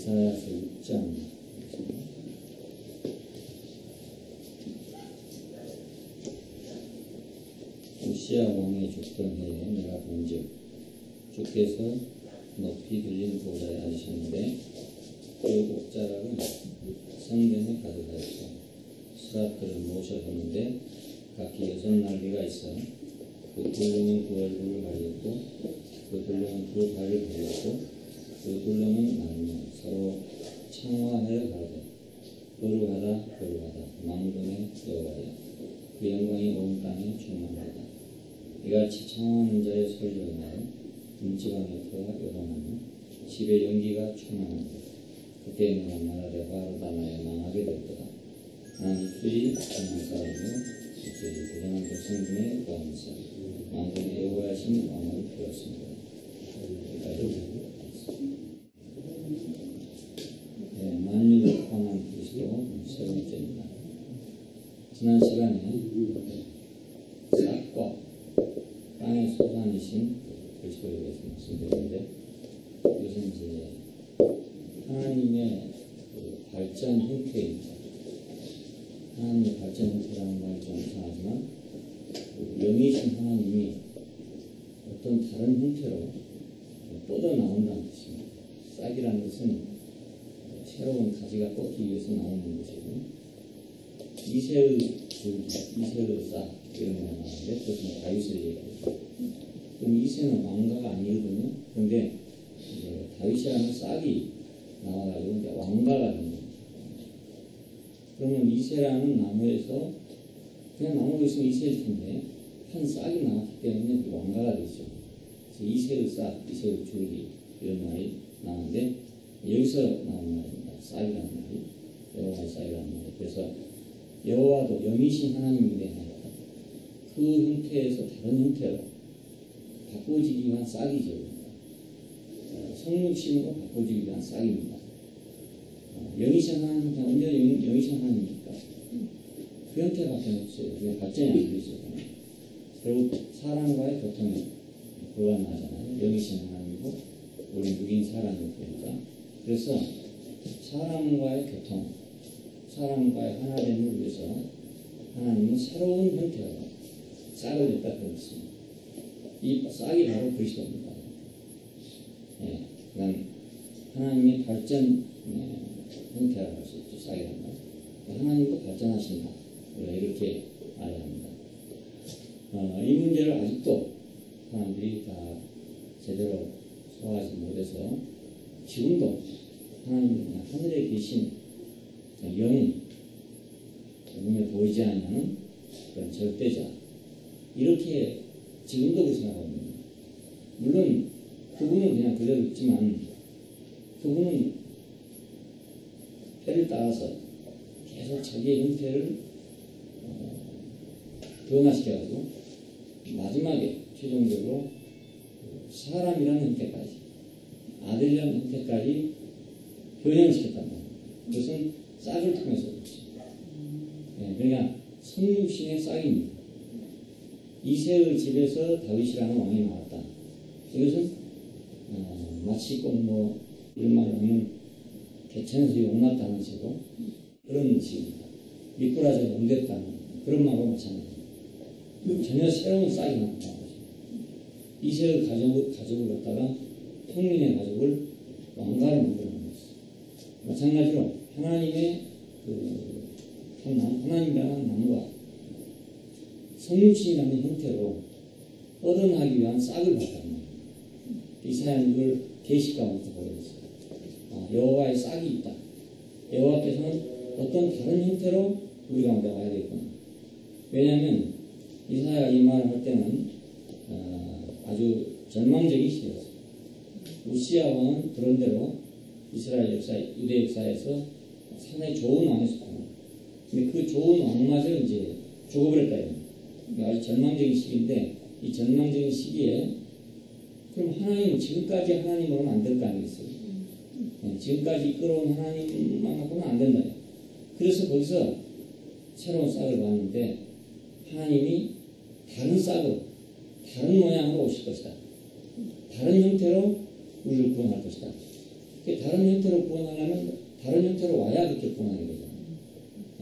이사야서 6장 우시야 왕이 죽던 해에 내가 본즉 주께서 높이 들린 보좌에 앉으셨는데 그 옥자락은 성전에 가득하였고 수라들을 모셔뒀는데 각기 6날개가 있어 그 둘러는 그 얼굴을 가렸고 그 둘러는 그 발을 가렸고 그 둘러는 나누며 서로 청화하여 가되 거룩하다 거룩하다 만군의 여호와여 그 영광이 온 땅에 충만하다. 이같이 청하는 자의 소리로 인하여 문지방의 터가 요동하며 집의 연기가 충만한다. 그때 내가 말하되 바로다 나의 망하게 될 거다. 난 입술이 강한 사람이요 입술이 부정한 백성중에 거하면서 만군의 여호와신 왕을 배웠습니다. 만유를 포함한 그리스도 세 번째입니다. 지난 시간에 싹과 땅의 소산이신 그리스도에 대해서 말씀드렸는데 이것은 이제 하나님의 발전 형태입니다. 하나님의 발전 형태라는 말이 좀 이상하지만 영이신 하나님이 어떤 다른 형태로 뻗어나온다는 뜻입니다. 싹이라는 것은 새로운 가지가 뻗기 위해서 나오는 것이고 이새의 줄기, 이새의 싹 이런 거 나오는데 그것은 다윗을 얘기합니다. 그럼 이새는 왕가가 아니거든요. 그런데 다윗이 하는 싹이 나와가지고 이제 왕가가 되는 겁니다. 그러면 이새라는 나무에서 그냥 나무가 있으면 이새일 텐데 한 싹이 나왔기 때문에 그 왕가가 되죠. 그래서 이새의 싹, 이새의 줄기 이런 말이 나오는데 여기서 나오는 말입니다. 싹이라는 말이 여호와의 싹이라는 말이. 그래서 여호와도 영이신 하나님인데 그 형태에서 다른 형태로 바꿔지기 위한 싹이죠. 성육신으로 바꿔지기 위한 싹입니다. 영이신 하나님, 언제 영이신 하나님입니까? 그 형태밖에 없어요. 그게 발전이 안 되죠. 결국 사람과의 교통에 불가능하잖아요. 영이신 하나님이고 우리 육인 사람이니까. 그래서 사람과의 교통, 사람과의 하나됨을 위해서 하나님은 새로운 형태로 싹을 냈다 그랬습니다. 이 싹이 바로 그리스도입니다. 예, 그러니까 하나님의 발전 형태라고 할 수 있죠. 싹이라는 말. 하나님도 발전하신다. 우리가 이렇게 알아야 합니다. 이 문제를 아직도 사람들이 다 제대로 소화하지 못해서 지금도 하나님 하늘에 계신 영, 눈에 보이지 않는 그런 절대자 이렇게 지금도 그렇게 생각하고 있습니다. 물론 그분은 그냥 그대로 있지만 그분은 때를 따라서 계속 자기의 형태를 변화시켜가지고 마지막에 최종적으로 사람이라는 형태까지 아들이라는 형태까지 변형시켰단 말이에요. 그것은 싹을 통해서 그렇습니다. 네, 그러니까 성육신의 싹입니다. 이새의 집에서 다윗이라는 왕이 나왔다. 이것은 마치 꼭 뭐 이런 말을 하면 개천에서 용났다는 식으로 그런 식입니다. 미꾸라지가 옮겼다는 그런 말과 마찬가지입니다. 전혀 새로운 싹이 나왔다는 거죠. 이새의 가족을 갖다가 평민의 가족을 왕가로 만들어낸 것입니다. 마찬가지로 하나님의 하나님이라는 나무가 성육신이라는 형태로 뻗어나기 위한 싹을 봤다는 거예요. 이사야는 이걸 계시가부터 보게 됐어요. 여호와의 싹이 있다. 여호와께서는 어떤 다른 형태로 우리 가운데 와야 되겠구나. 왜냐하면 이사야가 이 말을 할 때는 아주 절망적인 시대였어요. 우시야 왕은 그런대로 이스라엘 역사, 유대 역사에서 상당히 좋은 왕에 속합니다. 근데 그 좋은 왕마저 이제 죽어버렸다. 그러니까 아주 절망적인 시기인데 이 절망적인 시기에 그럼 하나님은 지금까지 하나님으로는 안 될 거 아니겠어요? 지금까지 이끌어온 하나님만 갖고는 안 된다. 그래서 거기서 새로운 싹을 봤는데 하나님이 다른 싹으로 다른 모양으로 오실 것이다. 다른 형태로 우리를 구원할 것이다. 다른 형태로 구원하려면 다른 형태로 와야 그렇게 구원하게 되잖아요.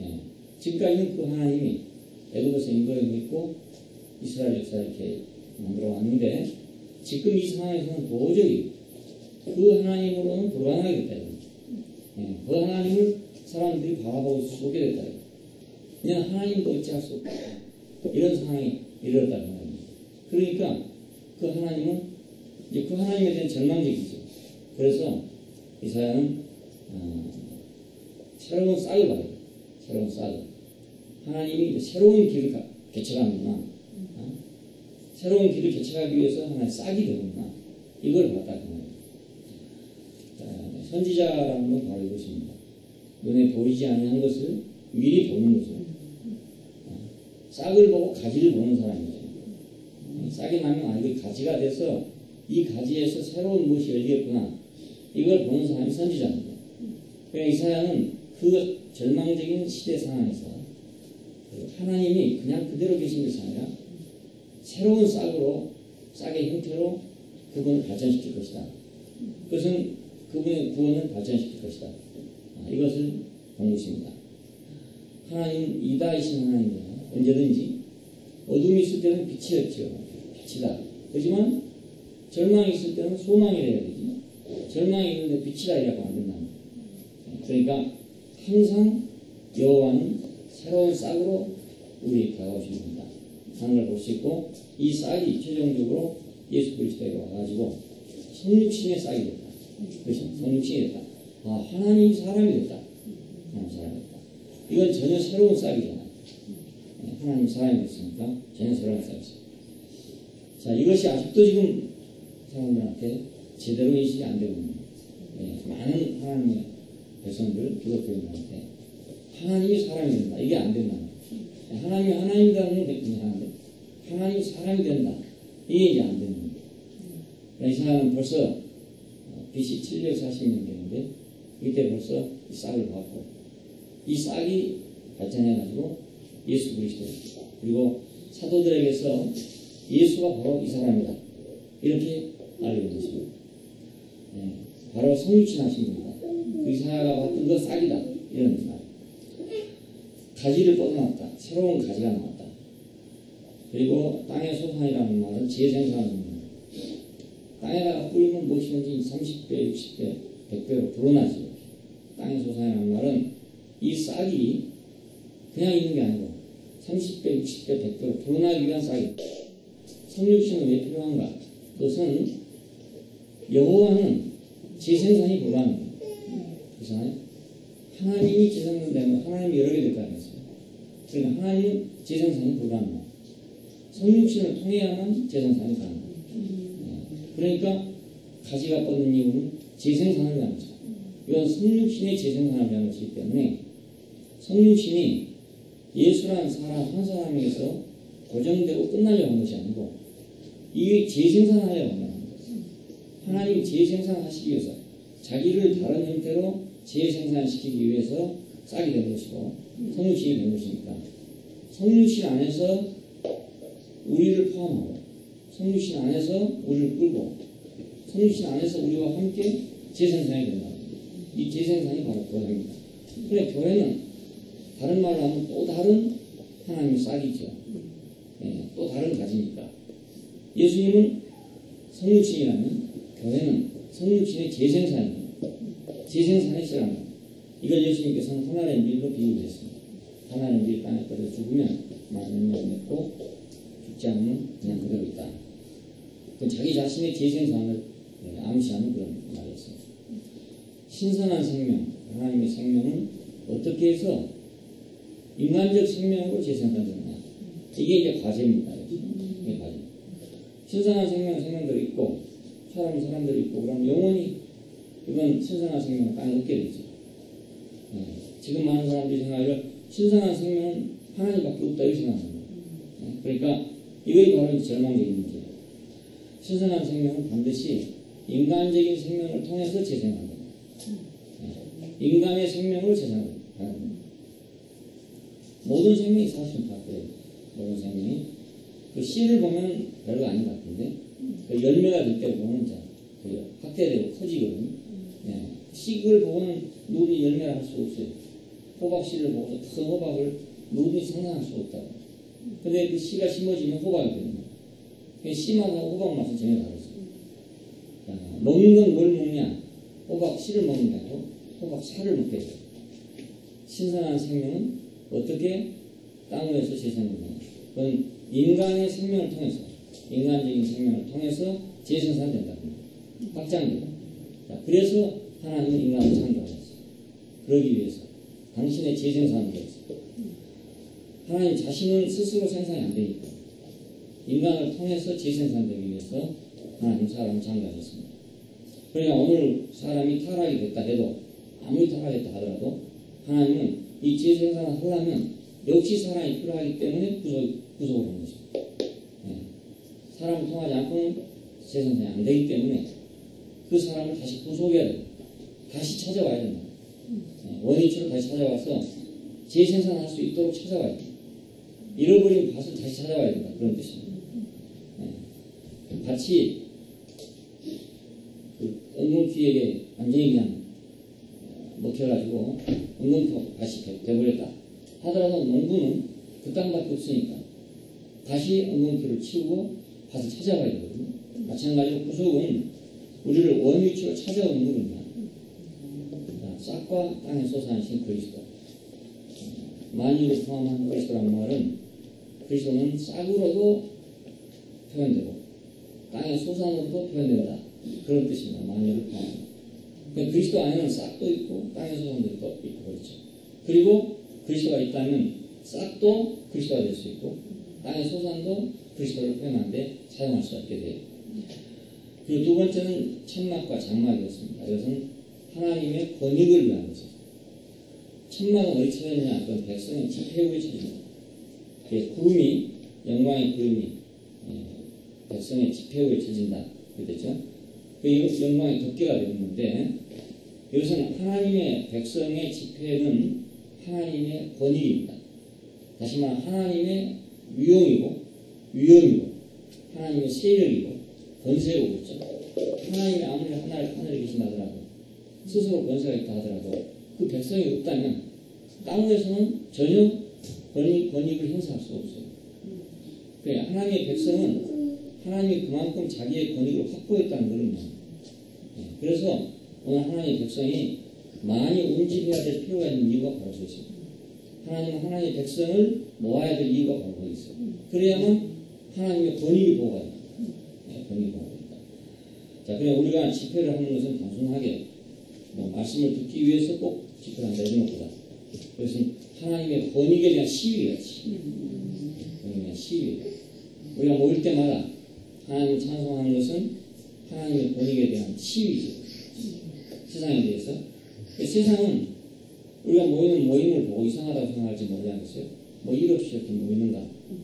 예. 지금까지는 그 하나님이 애굽에서 인도했고 이스라엘 역사를 이렇게 만들어 왔는데 지금 이 상황에서는 도저히 그 하나님으로는 불가능하겠다. 예. 그 하나님을 사람들이 바라보고 속게 됐다. 그냥 하나님도 어찌할 수 없다. 이런 상황이 이르렀다는 겁니다. 그러니까 그 하나님은 이제 그 하나님에 대한 절망적이죠. 그래서 이사야는 새로운 싹을 봐요. 새로운 싹을. 하나님이 새로운 길을 개척하는구나. 새로운 길을 개척하기 위해서 하나의 싹이 되는구나. 이걸 봤다는 거예요. 선지자라는 건 바로 이것입니다. 눈에 보이지 않는 것을 미리 보는 거죠. 싹을 보고 가지를 보는 사람이죠. 싹이 나면 이게 가지가 돼서 이 가지에서 새로운 무엇이 열리겠구나. 이걸 보는 사람이 선지자입니다. 그러니까 이사야는 그 절망적인 시대 상황에서 하나님이 그냥 그대로 계신 것이 아니라 새로운 싹의 형태로 그분을 발전시킬 것이다. 그것은 그분의 구원을 발전시킬 것이다. 이것을 본 것입니다. 하나님 이다이신 하나님이야. 언제든지 어둠이 있을 때는 빛이었죠. 빛이다. 하지만 절망이 있을 때는 소망이 되어야 되지. 절망이 있는데 빛이다 이라고 안 된다. 그러니까 항상 여호와는 새로운 싹으로 우리 다가오십니다. 하는 걸 볼 수 있고 이 싹이 최종적으로 예수 그리스도에 와가지고 성육신의 싹이 됐다. 그렇죠? 성육신이 됐다. 하나님이 사람이 됐다. 하나님 사람이 됐다. 이건 전혀 새로운 싹이잖아. 하나님 사람이 됐으니까 전혀 새로운 싹이죠. 자, 이것이 아직도 지금 사람들한테 제대로 인식이 안 되고 있는 많은 하나님의 백성들, 기독교인들한테 하나님이 사람이 된다. 이게 안 된다. 하나님이 하나님이라는 건 하는데 하나님이 사람이 된다. 이게 이제 안 되는 거예요. 이 사람은 벌써 BC 740년 되는데 이때 벌써 이 싹을 봤고 이 싹이 발전해가지고 예수 그리스도 그리고 사도들에게서 예수가 바로 이 사람이다. 이렇게 알게 된 것입니다. 바로 성육신하신 분이다. 이사야가 봤던 그 싹이다. 이런 말. 가지를 뻗어놨다. 새로운 가지가 나왔다. 그리고 땅의 소산이라는 말은 재생산하는 겁니다. 땅에다가 뿌리면 무엇이든지 30배, 60배, 100배로 불어나지. 땅의 소산이라는 말은 이 싹이 그냥 있는 게 아니고 30배, 60배, 100배로 불어나기 위한 싹이. 성육신은 왜 필요한가? 그것은 여호와는 재생산이 불가능해요. 그렇잖아요? 하나님이 재생산되면 하나님이 여러 개 될 거 아니겠어요? 그러니까 하나님은 재생산이 불가능해요. 성육신을 통해야만 재생산이 가능해요. 그러니까 가지가 뻗는 이유는 재생산을 위한 것이죠. 이건 성육신의 재생산을 위한 것이기 때문에 성육신이 예수라는 사람 한 사람에게서 고정되고 끝나려고 하는 것이 아니고 이 재생산하려고 하는 거예요. 하나님이 재생산하시기 위해서 자기를 다른 형태로 재생산시키기 위해서 싹이 된 것이고 성육신이 된 것이니까 성육신 안에서 우리를 포함하고 성육신 안에서 우리를 끌고 성육신 안에서 우리와 함께 재생산이 된다. 이 재생산이 바로 교회입니다. 그래 교회는 다른 말로 하면 또 다른 하나님의 싹이죠. 또 다른 가지니까 예수님은 성육신이라면 교회는 성육신의 재생산입니다. 재생산이 시작합니다. 이걸 예수님께서는 하나의 밀로 비유했습니다. 하나의 밀 땅에 떨어 죽으면 많은 명 맺고 죽지 않으면 그냥 그대로 있다. 그건 자기 자신의 재생산을 암시하는 그런 말이었습니다. 신선한 생명, 하나님의 생명은 어떻게 해서 인간적 생명으로 재생산되느냐. 이게 이제 과제입니다. 이게 과제. 신선한 생명들이 있고 사람들이 있고 그럼 영원히 이건 신선한 생명을 땅에 얻게 되죠. 지금 많은 사람들이 생각하기를 신선한 생명은 하나님밖에 없다 이렇게 생각합니다. 그러니까 이것이 바로 절망적인 문제예요. 신선한 생명은 반드시 인간적인 생명을 통해서 재생합니다. 인간의 생명을 재생합니다. 모든 생명이 사실은 다 그래요. 모든 생명이 그 씨를 보면 별거 아닌 것 같은데 그 열매가 될 때 보면 이제 확대되고 커지거든요. 씨를 보고는 누구도 열매를 할 수 없어요. 호박 씨를 보고서 큰 호박을 누구도 상상할 수 없다고. 근데 그 씨가 심어지면 호박이 됩니다. 씨 맛하고 호박 맛은 전혀 다르죠. 먹는 건 뭘 먹냐? 호박 씨를 먹는 게 아니고 호박 살을 먹게 돼요. 신선한 생명은 어떻게 땅에서 재생되느냐? 그건 인간의 생명을 통해서, 인간적인 생명을 통해서 재생산된다. 확장된다. 그래서 하나님은 인간을 창조하셨어요. 그러기 위해서. 당신의 재생산을 위해서. 하나님 자신은 스스로 생산이 안 되니까. 인간을 통해서 재생산되기 위해서 하나님 사람을 창조하셨습니다. 그러니까 오늘 사람이 타락이 됐다 해도, 아무리 타락했다 하더라도 하나님은 이 재생산을 하려면 역시 사람이 필요하기 때문에 구속을 하는 것입니다. 네. 사람을 통하지 않고는 재생산이 안 되기 때문에 그 사람을 다시 구속해야 됩니다. 다시 찾아와야 된다. 네. 원인처럼 다시 찾아와서 재생산할 수 있도록 찾아와야 됩니다. 잃어버린 밭을 다시 찾아와야 된다. 그런 뜻입니다. 네. 밭이 그 엉겅퀴에게 완전히 그냥 먹혀가지고 엉겅퀴 밭이 돼버렸다 하더라도 농부는 그 땅밖에 없으니까 다시 엉겅퀴를 치우고 밭을 찾아가야 되거든요. 마찬가지로 구속은 우리를 원위치로 찾아오는 거거든요. 싹과 땅에 솟아나신 그리스도, 만유를 포함한 그리스도란 말은 그리스도는 싹으로도 표현되고 땅의 솟아나로도 표현된다. 그런 뜻입니다. 만유를 포함한. 그리스도 안에는 싹도 있고 땅의 솟아나도 있고 그렇죠. 그리고 그리스도가 있다면 싹도 그리스도가 될 수 있고 땅의 솟아나도 그리스도를 표현하는데 사용할 수 있게 돼요. 그리고 두 번째는 천막과 장막이었습니다. 이것은 하나님의 권익을 위한 것이죠. 천막은 어디 쳐졌냐? 그건 백성의 집회국에 쳐집니다. 구름이, 영광의 구름이 백성의 집회국에 쳐진다. 그랬죠? 그 영광의 덮개가 되었는데 이것은 하나님의 백성의 집회는 하나님의 권익입니다. 다시 말하면 하나님의 위용이고 위엄이고 하나님의 세력이고 권세고 그렇죠. 하나님이 아무리 하늘에 계신다 하더라도 스스로 권세가 있다 하더라도 그 백성이 없다면 땅에서는 전혀 권익을 행사할 수 없어요. 그러니까 하나님의 백성은 하나님이 그만큼 자기의 권익을 확보했다는 거거든요. 그래서 오늘 하나님의 백성이 많이 움직여야 될 필요가 있는 이유가 바로 그것입니다. 하나님은 하나님의 백성을 모아야 될 이유가 바로 거기 있어요. 그래야만 하나님의 권익이 보호가 됩니다. 권익이 보호가 됩니다. 자, 그냥 우리가 집회를 하는 것은 단순하게 말씀을 듣기 위해서 꼭 집회를 한다 이런 것보다 그것은 하나님의 권익에 대한 시위예요. 권익에 대한 시위. 우리가 모일 때마다 하나님을 찬송하는 것은 하나님의 권익에 대한 시위죠. 세상에 대해서. 세상은 우리가 모이는 모임을 보고 이상하다고 생각할지 모르지 않겠어요? 뭐 일 없이 이렇게 모이는가?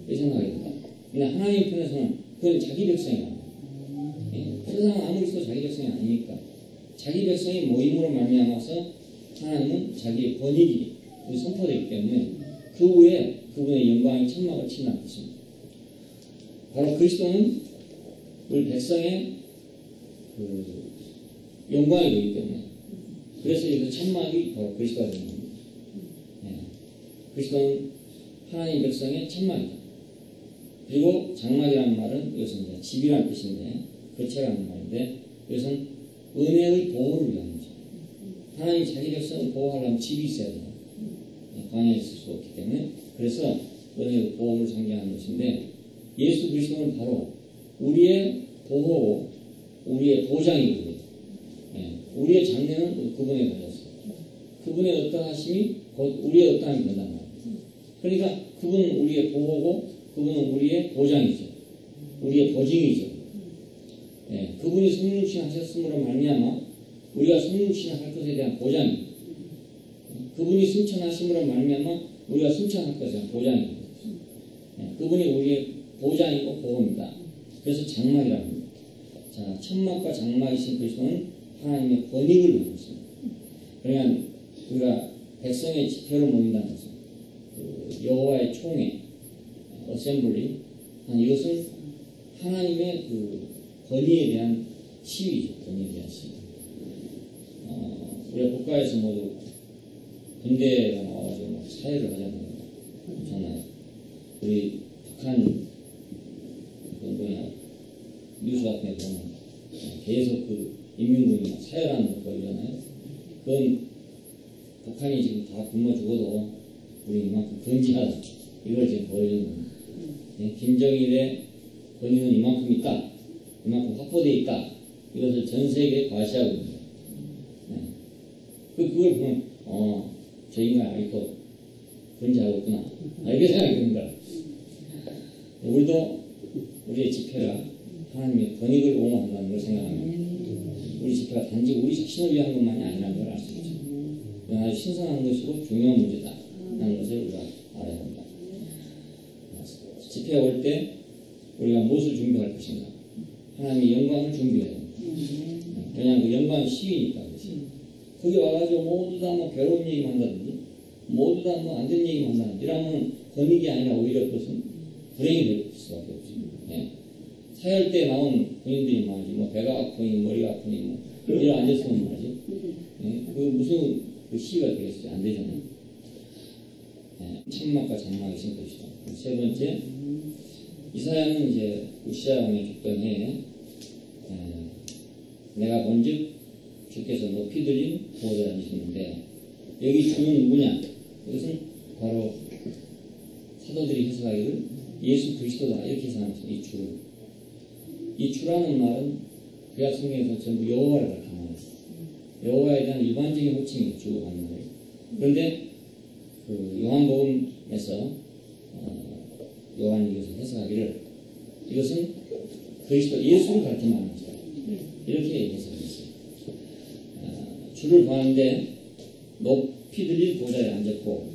이 생각이 든다. 근데 하나님 편에서는 그건 자기 백성이야. 세상은 아무리 써도 자기 백성이 아니니까. 자기 백성이 모임으로 말미암아서 하나님은 자기의 권익이 선포되기 때문에 그 후에 그분의 영광의 천막을 친다는 것입니다. 바로 그리스도는 우리 백성의 그 영광이 되기 때문에 그래서 이 천막이 바로 그리스도가 되는 겁니다. 그리스도는 하나님 백성의 천막이다. 그리고 장막이라는 말은 이것은 이제 집이라는 뜻인데 거처라는 말인데 이것은 은혜의 보호를 위한 거죠. 하나님 자기 백성을 보호하려면 집이 있어야 돼요. 광야에 있을 수 없기 때문에 그래서 은혜의 보호를 상징하는 것인데 예수 그리스도는 바로 우리의 보호고 우리의 보장이거든요. 우리의 장래는 그분에 걸렸어요. 그분의 어떠하심이 곧 우리의 어떠함이 된단 말이에요. 그러니까 그분은 우리의 보호고 그분은 우리의 보장이죠. 우리의 보증이죠. 그분이 성육신 하셨음으로 말미암아 우리가 성육신을 할 것에 대한 보장입니다. 그분이 승천하심으로 말미암아 우리가 승천할 것에 대한 보장입니다. 그분이 우리의 보장이고 보호입니다. 그래서 장막이라고 합니다. 자, 천막과 장막이신 그리스도는 하나님의 권익을 말했습니다. 그러니까 우리가 백성의 집회로 모인다는 것은 그 여호와의 총회, 어셈블리, 이것은 하나님의 그 권위에 대한 시위죠. 권위에 대한 시위. 우리가 국가에서 모두 군대가 나와가지고 막 사회를 하잖아요. 그렇잖아요. 우리 북한 그 뭐냐 뉴스 같은 데 보면 계속 그 인민군이 사회라는 거 있잖아요. 그건 북한이 지금 다 굶어 죽어도 우리 이만큼 건지하다 이걸 지금 보여주는 겁니다. 김정일의 권위는 이만큼 있다, 이만큼 확보되어 있다, 이것을 전 세계에 과시하고 있습니다. 그걸 보면 저 인간 아직도 건지하고 있구나, 이렇게 생각이 듭니다. 우리도 우리의 집회가 하나님의 권익을 옹호한다는 걸 생각합니다. 우리 집회가 단지 우리 자신을 위한 것만이 아니라는 걸 알 수 있죠. 이건 아주 신선한 것이고 중요한 문제다라는 것을 우리가 알아야 합니다. 집회에 올 때 우리가 무엇을 준비할 것인가? 하나님의 영광을 준비해야 합니다. 왜냐하면 그 영광이 시위니까. 거기 와가지고 모두 다 뭐 괴로운 얘기만 한다든지, 모두 다 뭐 안 된 얘기만 한다든지, 이러면 권익이 아니라 오히려 그것은 불행이 될 수밖에 없습니다. 사열 때 나온 군인들이 말이지, 뭐 배가 아프니, 머리가 아프니, 뭐, 이러 앉았으면 말이지. 그 무슨 그 시위가 되겠어요? 안 되잖아요. 천막과 장막이 신 것이다. 세 번째, 이사야는 이제 우시야 왕의 죽던 해에 내가 본즉 주께서 높이 들린 보호자를 앉으셨는데, 여기 주는 누구냐? 이것은 바로 사도들이 해석하기를 예수 그리스도다 이렇게 생각합니다. 이 주를. 이 주라는 말은 구약 성경에서 전부 여호와를 나타나요. 여호와에 대한 일반적인 호칭이 주고 받는 거예요. 그런데 그 요한복음에서 요한이 이것을 해석하기를 이것은 그리스도 예수를 가르치는 것이다, 이렇게 해석했어요. 주를 보았는데 높이 들린 보좌에 앉았고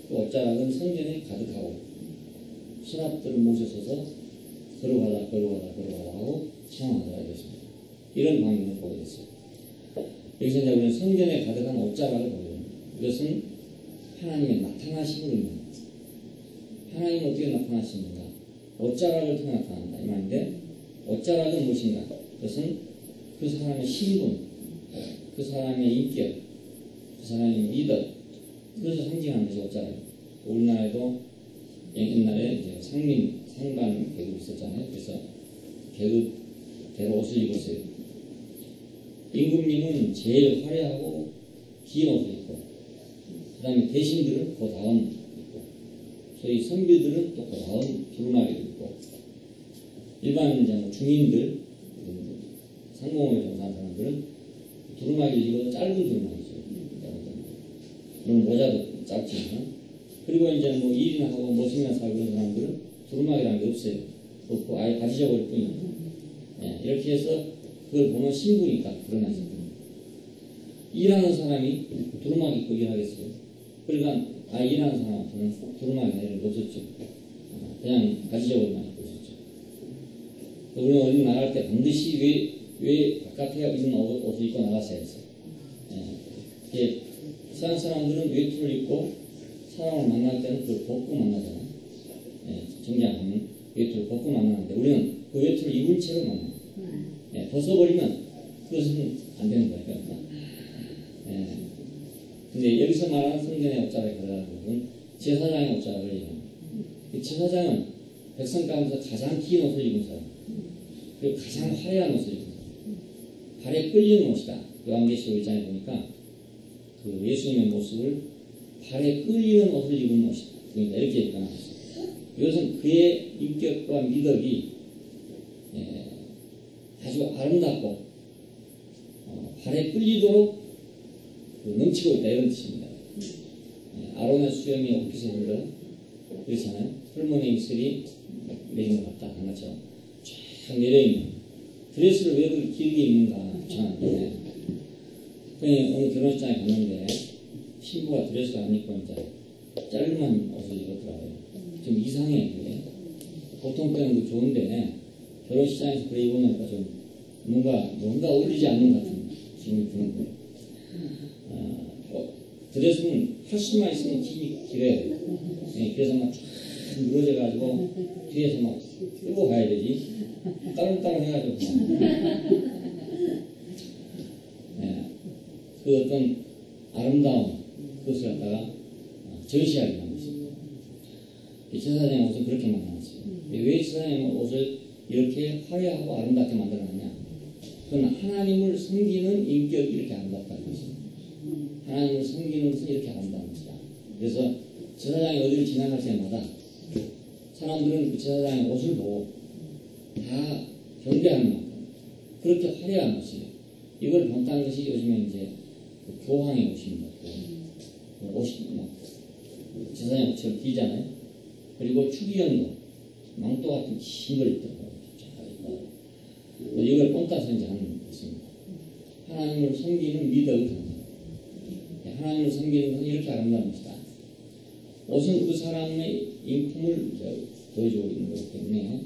그 옷자락은 성전에 가득하고 수납들을 모셔서서 걸어가다 하고 찬양하더라 이랬습니다. 이런 광경을 보게 됐어요. 여기서 이제 우리는 성전에 가득한 옷자락을 보게 됩니다. 이것은 하나님의 나타나심을 의미합니다. 하나님은 어떻게 나타나시는가? 옷자락을 통해 나타난다 이 말인데, 옷자락은 무엇인가? 그것은 그 사람의 신분, 그 사람의 인격, 그 사람의 리더, 그것을 상징하는 것이 옷자락입니다. 우리나라에도 옛날에 이제 상반 계급이 있었잖아요. 그래서 계급대로 옷을 입었어요. 임금님은 제일 화려하고 긴 옷을 입고, 그 다음에 대신들은 그 다음 입고, 소위 선비들은 또 그 다음 두루마기를 입고, 일반 이제 뭐 중인들, 상공을 종사하는 사람들은 두루마기를 입어도 짧은 두루마기죠. 물론 모자도 짧지만, 그리고 이제 뭐 일이나 하고 머슴이나 살고 그런 사람들은 두루마기라는 게 없어요. 없고 아예 바지 저고리 뿐이니까. 이렇게 해서 그걸 보면 신부니까 그러나 싶습니다. 일하는 사람이 두루마기 입고 일하겠어요. 그러니까 일하는 사람한테는 두루마기나 이런 게 없었죠. 그냥 바지 저고리만 입고 있었죠. 우리는 어디 나갈 때 반드시 왜 바깥에 입는 옷을 입고 나갔어야 했어요. 서양 사람들은 외투를 입고 사람을 만날 때는 그걸 벗고 만나잖아요. 정장 하면 외투를 벗고 만나는데 우리는 그 외투를 입은 채로 만나요. 벗어버리면 그것은 안 되는 거예요. 근데 여기서 말하는 성전의 옷자락에 들어가는 부분은 제사장의 옷자락을 얘기합니다. 제사장은 백성 가운데서 가장 긴 옷을 입은 사람, 그리고 가장 화려한 옷을 입은 사람, 발에 끌리는 옷이다. 요한계시록 1장에 보니까 그 예수님의 모습을 발에 끌리는 옷을 입은 옷이다. 그러니까 이렇게 나왔어요. 이것은 그의 인격과 미덕이 아주 아름답고 발에 끌리도록 넘치고 있다 이런 뜻입니다. 아론의 수염이 옷깃에 흘러 그렇잖아요. 풀무늬 이슬이 내린 것 같다 한 것처럼 쫙 내려있는 드레스를 왜 그렇게 길게 입는가 잘 안 보네요. 어느 결혼식장에 갔는데 신부가 드레스를 안 입고 이제 짧은 옷을 입었더라고요. 좀 이상해. 그게. 보통 때는 좋은데 결혼식장에서 그래 입으니까 좀 뭔가 어울리지 않는 것 같은 기분이 드는 거예요. 드레스는 팔씨만 있으면 길어요. 그래서 막 늘어져가지고 뒤에서 막 끌고 가야 되지. 따릉따릉 해가지고. 그 어떤 아름다움 그것을 갖다가 전시하게 한 것입니다. 제사장의 옷을 그렇게 만들었어요. 왜 제사장의 옷을 이렇게 화려하고 아름답게 만들어놨냐? 그건 하나님을 섬기는 인격이 이렇게 아름답다는 것입니다. 하나님을 섬기는 것은 이렇게 아름다운 것이다. 그래서 제사장이 어디를 지나갈 때마다 사람들은 그 제사장의 옷을 보고 다 경배하는 만큼 그렇게 화려한 옷이에요. 이걸 본다는 것이 요즘에 이제 교황의 옷입니다. 옷이 막 제사장 옷처럼 길잖아요. 그리고 추기경도 망토 같은 긴 걸 입더라고요. 이걸 뽕따서 이제 하는 것입니다. 하나님을 섬기는 미덕을 하는 하나님을 섬기는 것은 이렇게 아름다운 것이다. 옷은 그 사람의 인품을 보여주고 있는 거기 때문에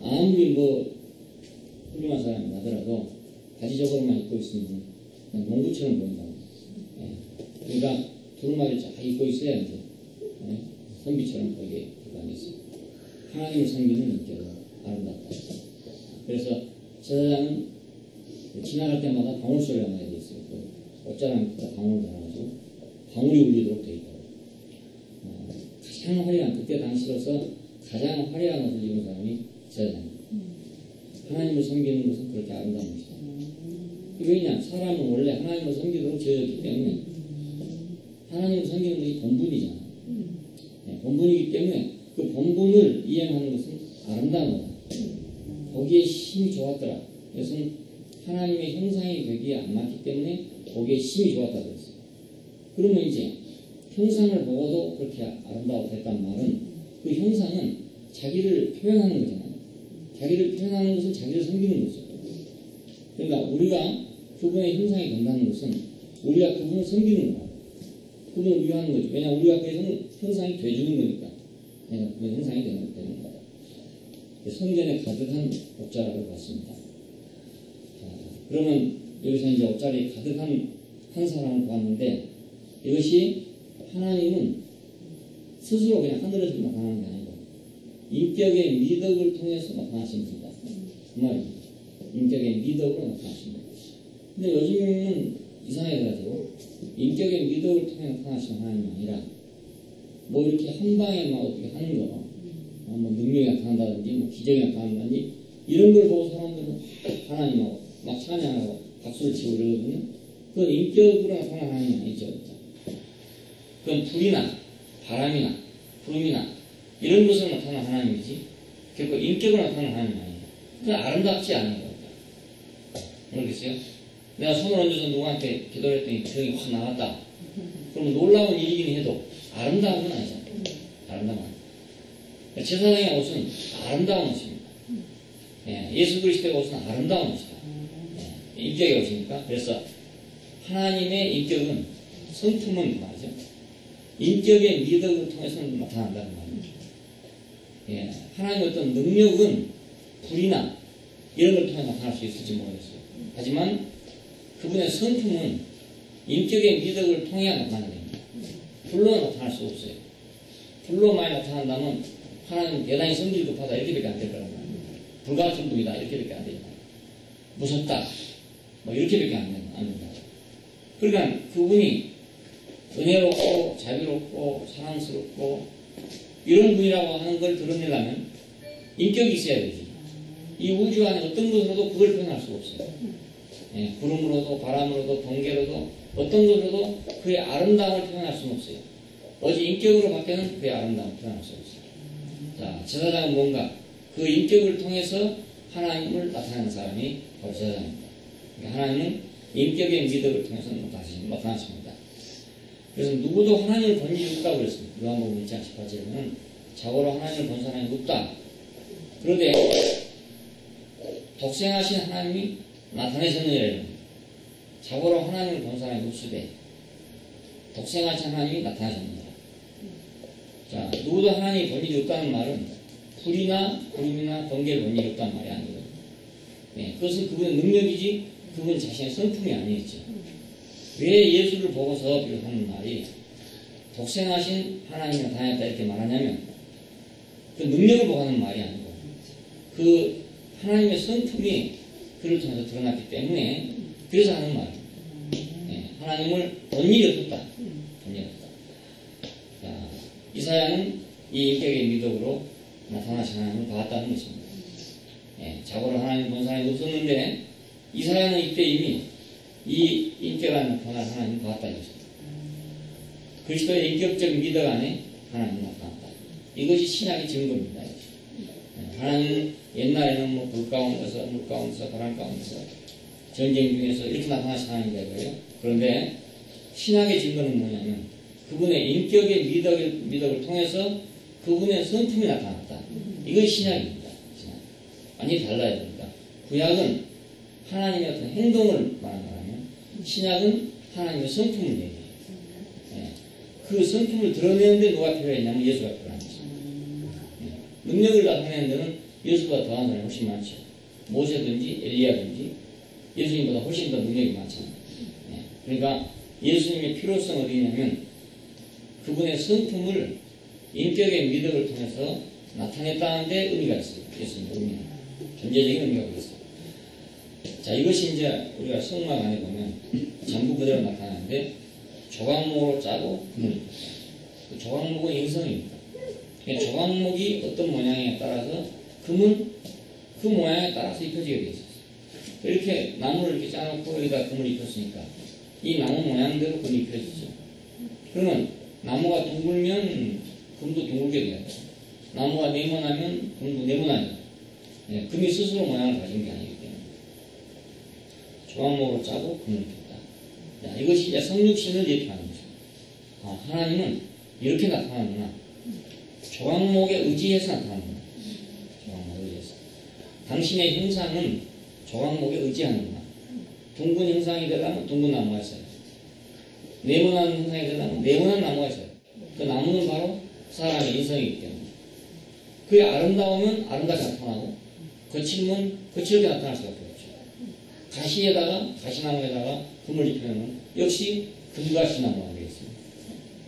아무리 뭐 훌륭한 사람이 나더라도 바지저고리만 입고 있으면 농부처럼 보인다. 그러니까 두루마기를 잘 입고 있어야 이제 선비처럼 보이게 되고 하겠어요. 하나님을 섬기는 인격은 아름답다. 그래서 제사장은 지나갈 때마다 방울 소리가 나야 돼 있어요. 옷자랑 밑에다 방울을 달아가지고 방울이 울리도록 되어 있다고. 가장 화려한 그때 당시로서 가장 화려한 옷을 입은 사람이 제사장입니다. 하나님을 섬기는 것은 그렇게 아름다운 것이다. 왜냐? 사람은 원래 하나님을 섬기도록 지어졌기 때문에 하나님을 섬기는 것이 본분이잖아. 본분이기 때문에 그 본분을 이행하는 것은 아름다운 거다. 거기에 힘이 좋았더라. 그것은 하나님의 형상이 되기에 안 맞기 때문에 거기에 힘이 좋았다고 그랬어요. 그러면 이제 형상을 보고도 그렇게 아름다워 됐단 말은 그 형상은 자기를 표현하는 거잖아요. 자기를 표현하는 것은 자기를 섬기는 거죠. 그러니까 우리가 그분의 형상이 된다는 것은 우리가 그분을 섬기는 거야. 그분을 위하는 거죠. 왜냐하면 우리가 그 형상이 돼주는 거니까. 내가 그분의 형상이 되는 거다. 성전에 가득한 옷자락을 봤습니다. 그러면 여기서 이제 옷자락이 가득한 한 사람을 봤는데 이것이 하나님은 스스로 그냥 하늘에서 나타나는 게 아니고 인격의 미덕을 통해서 나타나십니다. 그 말입니다. 인격의 미덕으로 나타나십니다. 근데 요즘은 이상해가지고 인격의 미덕을 통해 나타나시는 하나님이 아니라 뭐 이렇게 한 방에 막 어떻게 하는 거, 뭐 능력이 나타난다든지 뭐 기적이 나타난다든지 이런 걸 보고 사람들은 하나님하고 막 찬양하고 박수를 치고 이러거든요. 그건 인격으로 나타나는 하나님이 아니죠. 그건 불이나 바람이나 구름이나 이런 것으로 나타나는 하나님이지 결코 인격으로 나타나는 하나님이 아니에요. 그건 아름답지 않아요. 모르겠어요? 내가 손을 얹어서 누구한테 기도를 했더니 병이 확 나왔다. 그러면 놀라운 일이긴 해도 아름다운 건 아니잖아요. 아름다운 건 아니에요. 제사장의 옷은 아름다운 옷입니다. 예수 그리스도의 옷은 아름다운 옷이다. 인격의 옷이니까. 그래서 하나님의 인격은 성품은 말이죠. 인격의 미덕을 통해서 나타난다는 말이죠. 하나님의 어떤 능력은 불이나 이런 걸 통해 나타날 수 있을지 모르겠어요. 하지만 그분의 성품은 인격의 미덕을 통해 나타나게 됩니다. 불로 나타날 수 없어요. 불로만 나타난다면 하나님은 대단히 성질이 급하다 이렇게밖에 안 될 거란 말이에요. 불같은 분이다 이렇게밖에 안 됩니다. 무섭다 뭐 이렇게밖에 안 된다. 그러니까 그분이 은혜롭고 자비롭고 사랑스럽고 이런 분이라고 하는 걸 드러내려면 인격이 있어야 되지. 이 우주 안에 어떤 것으로도 그걸 표현할 수가 없어요. 구름으로도 바람으로도 번개로도 어떤 것으로도 그의 아름다움을 표현할 수는 없어요. 오직 인격으로 밖에는 그의 아름다움을 표현할 수 없어요. 자, 제사장은 뭔가 그 인격을 통해서 하나님을 나타내는 사람이 바로 제사장입니다. 그러니까 하나님은 인격의 미덕을 통해서 나타나십니다. 그래서 누구도 하나님을 본 일이 없다고 그랬습니다. 요한복음 1장 18절에는 자고로 하나님을 본 사람이 없다. 그런데 독생하신 하나님이 나타내셨느니라. 자고로 하나님을 본 사람이 없으되 독생하신 하나님이 나타나셨느니라. 자, 누구도 하나님이 본 일이 없다는 말은 불이나 구름이나 번개를 본 일이 없다는 말이 아니거든요. 그것은 그분의 능력이지 그분 자신의 성품이 아니겠죠. 왜 예수를 보고서 비롯하는 말이 독생하신 하나님이 나타났다 이렇게 말하냐면 그 능력을 보고 하는 말이 아니고 그 하나님의 성품이 그를 통해서 드러났기 때문에 그래서 하는 말이에요. 하나님을 본 일이 없었다. 본 일이 없었다. 자, 이사야는 이 인격의 미덕으로 나타나신 하나님을 봤다는 것입니다. 예, 자고로 하나님 본 사람이 없었는데 이사야는 이때 이미 이 인격 안에 나타난 하나님을 봤다는 것입니다. 그리스도의 인격적 미덕 안에 하나님이 나타났다. 이것이 신약의 증거입니다. 하나님은 옛날에는 뭐 불 가운데서, 물 가운데서, 바람 가운데서, 전쟁 중에서 이렇게 나타나신 하나님이고요. 그런데 신약의 증거는 뭐냐면 그분의 인격의 미덕을 통해서 그분의 성품이 나타났다. 이것이 신약입니다. 신약. 완전히 달라야 됩니다. 구약은 하나님의 어떤 행동을 말하면 신약은 하나님의 성품을 얘기해요. 네. 그 성품을 드러내는데 누가 필요했냐면 예수가 필요한 것입니다. 네. 능력을 나타내는 데는 예수보다 더한 사람이 훨씬 많죠. 모세든지 엘리야든지 예수님보다 훨씬 더 능력이 많잖아요. 네. 그러니까 예수님의 필요성은 어디 있냐면 그분의 성품을 인격의 미덕을 통해서 나타냈다는데 의미가 있어요. 예수님의 의미는. 존재적인 의미가 있어요. 자, 이것이 이제 우리가 성막 안에 보면 전부 그대로 나타나는데 조각목으로 짜고 금을 입혔다. 그 조각목은 인성입니다. 조각목이 어떤 모양에 따라서 금은 그 모양에 따라서 입혀지게 되어 있었어요. 이렇게 나무를 이렇게 짜놓고 여기다 금을 입혔으니까 이 나무 모양대로 금이 입혀지죠. 그러면 나무가 둥글면 금도 둥글게 돼요. 나무가 네모나면 금도 네모나요. 네, 금이 스스로 모양을 가진 게 아니기 때문에 조각목으로 짜고 금을 입혔다. 자, 이것이 이제 성육신을 예표하는 거죠. 아, 하나님은 이렇게 나타나는구나. 조각목에 의지해서 나타나는구나. 조각목에 의지해서. 당신의 형상은 조각목에 의지하는구나. 둥근 형상이 되려면 둥근 나무가 있어요. 네모난 형상이 되려면 네모난 나무가 있어요. 그 나무는 바로 사람의 인성이기 때문에. 그게 아름다우면 아름답게 나타나고, 거칠면 거칠게 나타날 수밖에 없죠. 가시나무에다가 금을 입히면 역시 금가시나무가 되겠습니다.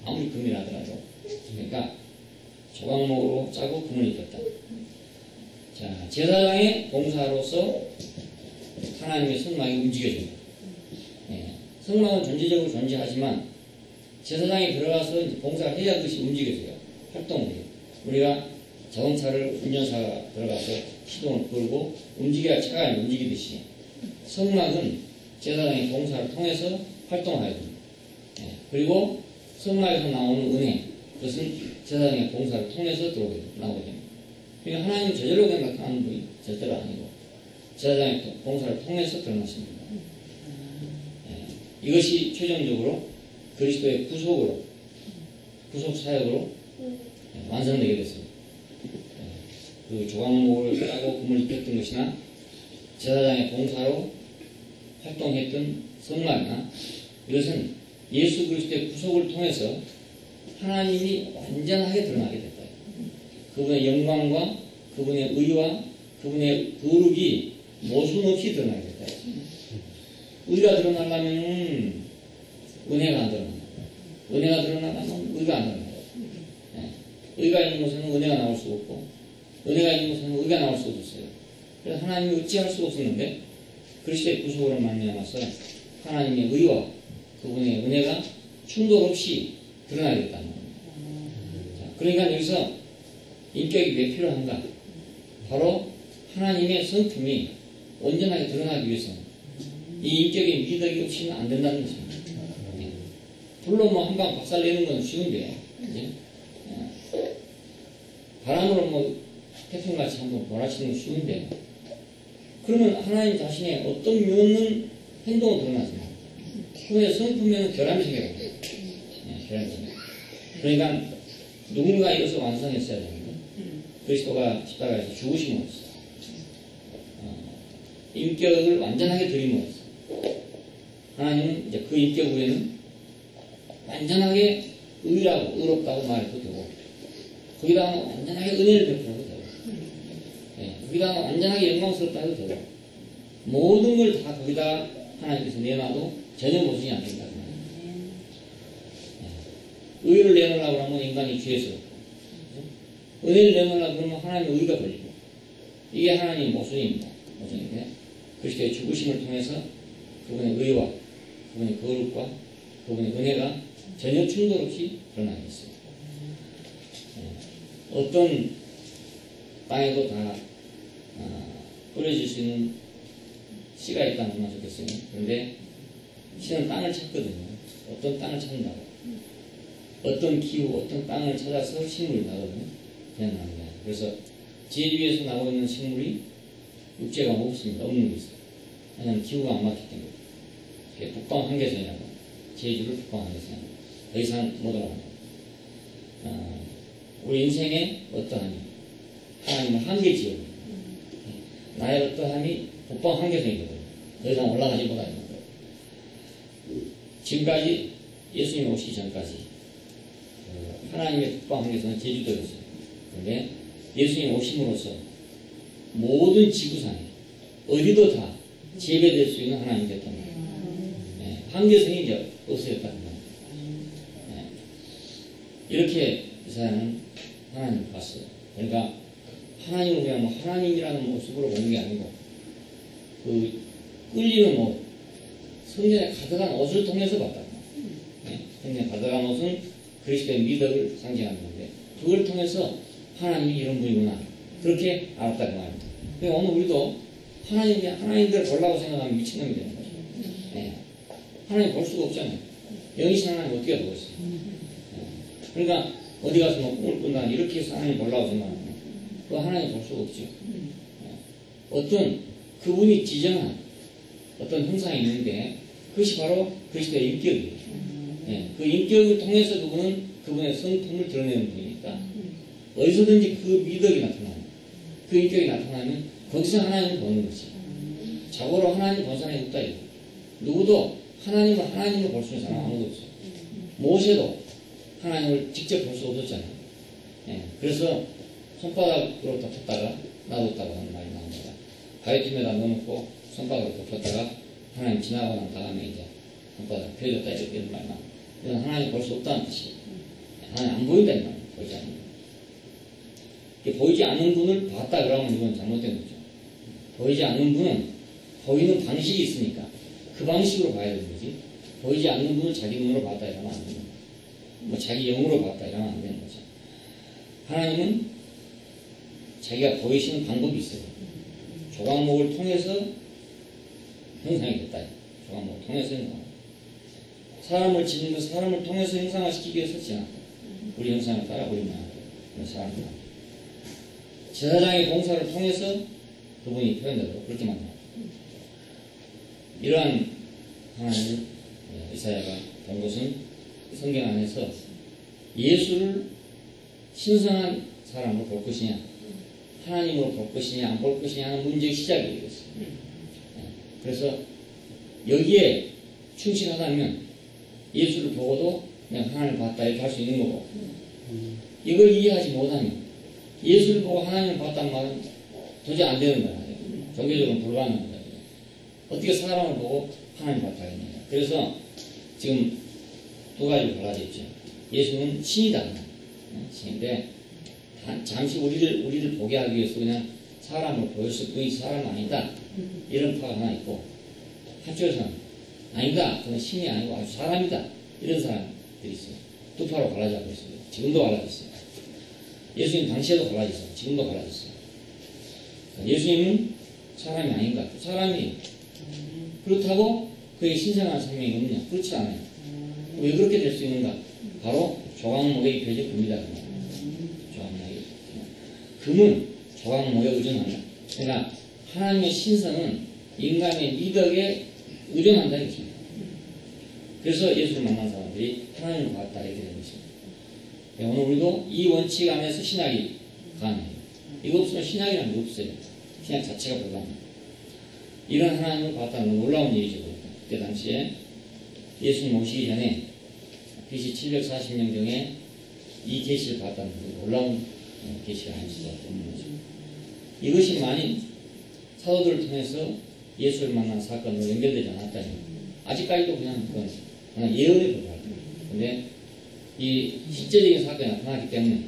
아무리 금이라더라도. 그러니까 조각목으로 짜고 금을 입혔다. 자, 제사장의 봉사로서 하나님의 성막이 움직여집니다. 예, 성막은 존재적으로 존재하지만 제사장이 들어가서 봉사를 해야 그것이 움직여져요. 활동을 해요. 우리가 자동차를 운전사가 들어가서 시동을 걸고 움직여야 차가 움직이듯이 성막은 제사장의 봉사를 통해서 활동하야 됩니다. 예, 그리고 성막에서 나오는 은혜, 그것은 제사장의 봉사를 통해서 나오게 됩니다. 그러니까 하나님은 저절로 그냥 나타나는 분이 절대로 아니고 제사장의 봉사를 통해서 드러나십니다. 예, 이것이 최종적으로 그리스도의 구속 사역으로 완성되게 됐습니다. 그 조각목을 짜고 금을 입혔던 것이나 제사장의 봉사로 활동했던 성막이나 이것은 예수 그리스도의 구속을 통해서 하나님이 완전하게 드러나게 됐다. 그분의 영광과 그분의 의와 그분의 거룩이 모순 없이 드러나게 됐다. 의가 드러나려면 은혜가 안 드러난다. 은혜가 드러나려면 의가 안 드러난다. 의가 있는 곳에는 은혜가 나올 수 없고 은혜가 있는 곳에는 의가 나올 수 없었어요. 그래서 하나님이 어찌할 수가 없었는데 그리스도의 구속으로 말미암아서 하나님의 의와 그분의 은혜가 충돌 없이 드러나겠다는 겁니다. 그러니까 여기서 인격이 왜 필요한가? 바로 하나님의 성품이 온전하게 드러나기 위해서는 이 인격의 미덕이 없이는 안 된다는 것입니다. 불로 뭐 한방 박살내는 건 쉬운데요. 바람으로 뭐 태풍같이 한번 몰아치는 건 쉬운데 그러면 하나님 자신의 어떤 묘는 행동을 드러나잖아요. 그런데 성품에는 결함이 생겨요. 결함이 생겨요. 그러니까 누군가 이것을 완성했어야 됩니다. 그리스도가 십자가에서 죽으심으로써 인격을 완전하게 드림으로써 하나님은 이제 그 인격 위에는 완전하게 의롭다고 말해도 되고 거기다가 완전하게 은혜를 베풀어도 되고 거기다가 완전하게 영광스럽다 해도 되고 모든 걸 다 거기다 하나님께서 내놔도 전혀 모순이 안 된다. 의를 내놓으려고 하면 인간이 죄에서 은혜를 내놓으려고 그러면 하나님의 의가 걸리고 이게 하나님의 모순입니다. 모순인데 그리스도의 죽으심을 통해서 그분의 의와 그분의 거룩과 그분의 은혜가 전혀 충돌 없이 드러나겠습니다. 어떤 땅에도 다 뿌려질 수 있는 씨가 있다는 건 좋겠어요. 그런데 씨는 땅을 찾거든요. 어떤 땅을 찾는다고. 어떤 기후, 어떤 땅을 찾아서 식물이 나거든요. 그냥 나는 게 아니에요. 그래서 제주에서 나오고 있는 식물이 육재가 없습니다. 없는 게 있어요. 왜냐하면 기후가 안 맞기 때문에. 북방 한계선이라고. 제주를 북방 한계선이라고. 더 이상 못 올라갑니다. 우리 인생의 어떠함이 하나님은 한계 지역입니다. 나의 어떠함이 북방 한계선이거든요. 더 이상 올라가지 못하는 거예요. 지금까지 예수님 오시기 전까지 하나님의 북방 한계선은 제주도였어요. 그런데 예수님 오심으로써 모든 지구상에 어디도 다 재배될 수 있는 하나님이 됐단 말이에요. 한계선이 이제 없어졌다는 거예요. 이렇게 이사야는 하나님을 봤어요. 그러니까 하나님을 그냥 뭐 하나님이라는 모습으로 보는 게 아니고 그 끌리는 옷, 성전에 가득한 옷을 통해서 봤다. 성전에 가득한 옷은 그리스도의 믿음을 상징하는 건데 그걸 통해서 하나님이 이런 분이구나 그렇게 알았다고 말합니다. 그러니까 오늘 우리도 하나님들 보려고 생각하면 미친놈이 되는 거죠. 하나님 볼 수가 없잖아요. 영이신 하나님 어떻게 보겠어요? 그러니까 어디 가서 뭐 꿈을 꾼다 이렇게 해서 하나님 보려고 생각하면 그 하나님 볼 수가 없죠. 어떤 그분이 지정한 어떤 형상이 있는데 그것이 바로 그리스도의 인격이에요. 그 인격을 통해서 그분은 그분의 성품을 드러내는 분이니까 어디서든지 그 미덕이 나타나면 그 인격이 나타나면 거기서 하나님을 보는 거지. 자고로 하나님 본 사람이 없다 이거. 누구도 하나님을 볼 수 있는 사람 아무도 없어요. 모세도 하나님을 직접 볼 수 없었잖아요. 그래서 손바닥으로 덮었다가 놔뒀다고 하는 말이 나옵니다. 바위팀에다 넣어놓고 손바닥으로 덮었다가 하나님 지나가고 난 다음에 이제 손바닥 펴졌다 이렇게 말이 나옵니다. 이건 하나님 볼 수 없다는 뜻이에요. 하나님 안 보인다 이 말이에요. 보이지 않는 분. 보이지 않는 분을 봤다 그러면 이건 잘못된 거죠. 보이지 않는 분은 보이는 방식이 있으니까 그 방식으로 봐야 되는 거지. 보이지 않는 분을 자기 눈으로 봤다 이러면 안 되는 거예요. 뭐 자기 영으로 봤다 이러면 안 되는 거죠. 하나님은 자기가 보이시는 방법이 있어요. 조각목을 통해서 형상이 됐다. 조각목을 통해서 형상. 사람을 짓는 것, 사람을 통해서 형상을 시키기 위해서 지나 우리 형상을 따라 우리만 사람을 제사장의 봉사를 통해서 그분이 표현되도록 그렇게 만납니다. 이러한 하나님을 이사야가 본 것은 성경 안에서 예수를 신성한 사람으로 볼 것이냐 하나님으로 볼 것이냐 안 볼 것이냐 하는 문제의 시작이 되겠습니다. 그래서 여기에 충실하다면 예수를 보고도 그냥 하나님을 봤다 이렇게 할 수 있는 거고 이걸 이해하지 못하면 예수를 보고 하나님을 봤다는 말은 도저히 안 되는 거야. 종교적으로 불가능한 거야. 어떻게 사람을 보고 하나님을 봤다 했느냐. 그래서 지금 두 가지로 갈라져 있죠. 예수는 신이다. 신인데 잠시 우리를 보게 하기 위해서 그냥 사람을 보였을 뿐이지 사람은 아니다. 이런 파가 하나 있고 한쪽에서는 아니다. 그건 신이 아니고 아주 사람이다. 이런 사람들이 있어요. 두 파로 갈라져 있습니다. 지금도 갈라져 있어요. 예수님 당시에도 갈라져 있어요. 지금도 갈라져 있어요. 예수님은 사람이 아닌가? 사람이 그렇다고 그의 신성한 생명이 없냐? 그렇지 않아요. 왜 그렇게 될 수 있는가? 바로 조각목에 입혀져 금이다. 조각목에. 금은 조각목에 의존한다. 그러니까 하나님의 신성은 인간의 미덕에 의존한다 이것입니다. 그래서 예수를 만난 사람들이 하나님을 봤다 이렇게 되는 것입니다. 오늘 우리도 이 원칙 안에서 신학이 가능해요. 이거 없으면 신학이라는 게 없어요. 신학 자체가 불가능해요. 이런 하나님을 봤다는 건 놀라운 일이죠. 그때 당시에 예수님 오시기 전에 BC 740년경에 이 계시를 봤다는 건 놀라운 계시가 아닐 수가 없는 거죠. 이것이 만일 사도들을 통해서 예수를 만난 사건으로 연결되지 않았다면 아직까지도 그냥 예언에 불과합니다. 그런데 이 실제적인 사건이 나타나기 때문에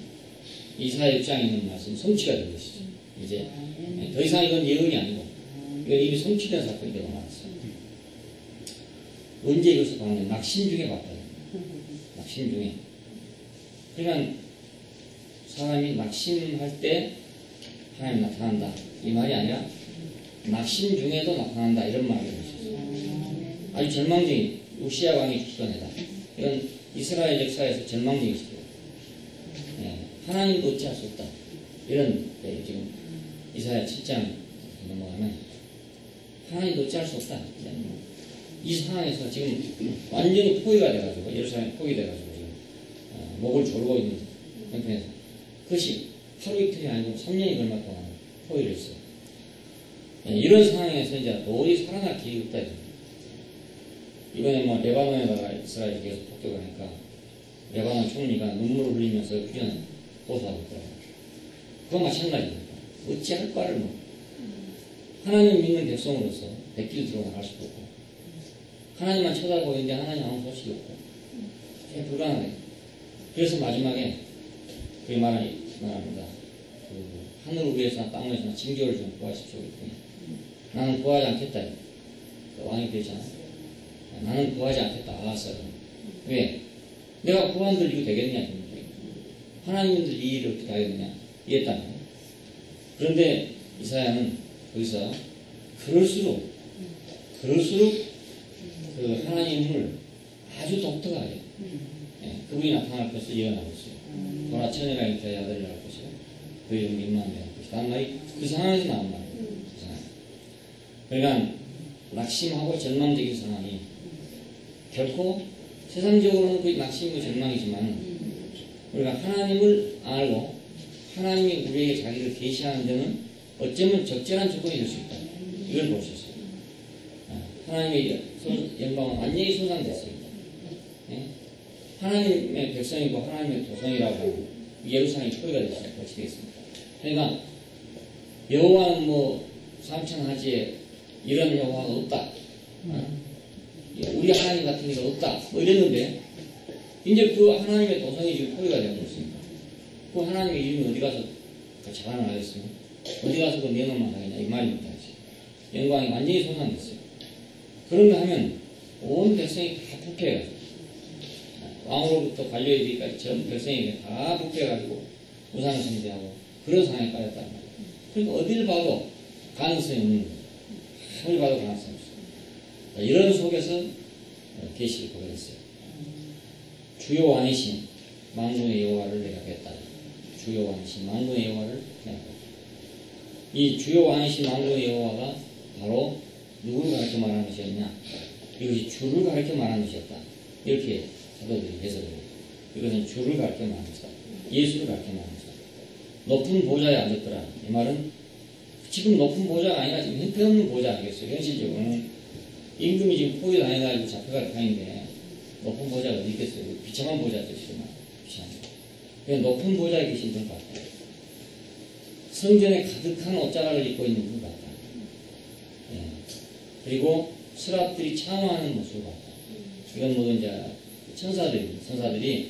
이사야 6장에 있는 말씀이 성취가 된 것이죠. 이제 더 이상 이건 예언이 아니고 이건 이미 성취된 사건이 되고 말았어요. 언제 이것을 봤느냐? 낙심 중에 봤다. 낙심 중에. 그러니까 사람이 낙심할 때 하나님 나타난다 이 말이 아니라 낙심 중에도 나타난다 이런 말을 할 수 있어요. 아주 절망적인 우시야 왕의 기도내다. 이건 이스라엘 역사에서 절망적인 시대. 하나님도 어찌할 수 없다. 이런 지금 이사야 7장 넘어가면 하나님도 어찌할 수 없다. 이 상황에서 지금 완전히 포위가 돼가지고 예루살렘이 포위돼가지고 지금 목을 조르고 있는 형편에서 그것이 하루 이틀이 아니고 3년이 걸릴 동안 포위를 했어요. 이런 상황에서 이제 도저히 살아날 길이 없다. 이번에 뭐 레바논에다가 이스라엘이 계속 폭격을 하니까 레바논 총리가 눈물을 흘리면서 휴전을 호소하고 있더라고요. 그건 마찬가지입니다. 어찌할 바를 뭐 하나님 믿는 백성으로서 백길 들어 나갈 수도 없고 하나님만 쳐다보고 있는데 하나님 아무 소식이 없고 그냥 불가능해요. 그래서 마지막에 그 말합니다. 하늘 위에서나 땅 위에서나 징조를 좀 구하십시오. 나는 구하지 않겠다. 왕이 되잖아. 나는 구하지 않겠다. 알았어요. 왜? 내가 구한들 이거 되겠냐? 하나님들 이 일을 어떻게 하겠느냐? 이랬다는 거예요. 그런데 이사야는 거기서 그럴수록 그 하나님을 아주 독특하게 그분이 나타날 것을 예언하고 있어요. 보라 천이라 잉태의 아들이 날 것이고 그 이름이 임마누엘 할 것이다. 한 말이 그 상황에서 나온 말이에요. 그러니까 낙심하고 절망적인 상황이 결코 세상적으로는 그 낙심이고 절망이지만 우리가 하나님을 알고 하나님이 우리에게 자기를 계시하는 데는 어쩌면 적절한 조건이 될 수 있다. 이걸 볼 수 있어요. 하나님의 영광은 완전히 손상됐습니다. 하나님의 백성이고 하나님의 도성이라고 하는 예루살렘이 포위가 되었습니다. 그러니까 여호와는 뭐 삼천하지에 이런 여호와가 없다. 우리 하나님 같은 이가 없다. 뭐 이랬는데 이제 그 하나님의 도성이 지금 포위가 되고 있습니다. 그 하나님의 이름이 어디 가서 자랑을 하겠으면 어디 가서 그 명함만 하겠냐 이 말입니다. 영광이 완전히 손상됐어요. 그런가 하면 온 백성이 다 부패해가지고 왕으로부터 관료에게까지 전 백성이 다 부패해가지고 우상을 숭배하고 그런 상황에 빠졌단 말이에요. 그러니까 어딜 봐도 가능성이 없는 거예요. 어딜 봐도 가능성이 없어요. 이런 속에서 계시를 보게 됐어요. 주요 왕이신 만군의 여호와를 내가 뵙다. 주요 왕이신 만군의 여호와를 내가 뵙다. 이 주요 왕이신 만군의 여호와가 바로 누구를 가르쳐 말하는 것이었냐? 이것이 주를 가르쳐 말하는 것이었다. 이렇게 사도들이 해석을 해요. 이것은 주를 가르쳐 말하는 것이다. 예수를 가르쳐 말하는 것이다. 높은 보좌에 앉았더라. 이 말은 지금 높은 보좌가 아니라 지금 형편없는 보좌 아니겠어요? 현실적으로는 임금이 지금 포위 당해가지고 잡혀갈 판인데 높은 보좌가 어디 있겠어요? 비참한 보좌죠, 지금. 비참한. 그냥 높은 보좌에 계신 분 같다. 성전에 가득한 옷자락을 입고 있는 분 같다. 그리고 스랍들이 찬양하는 모습을 봤다. 이건 모두 이제 천사들이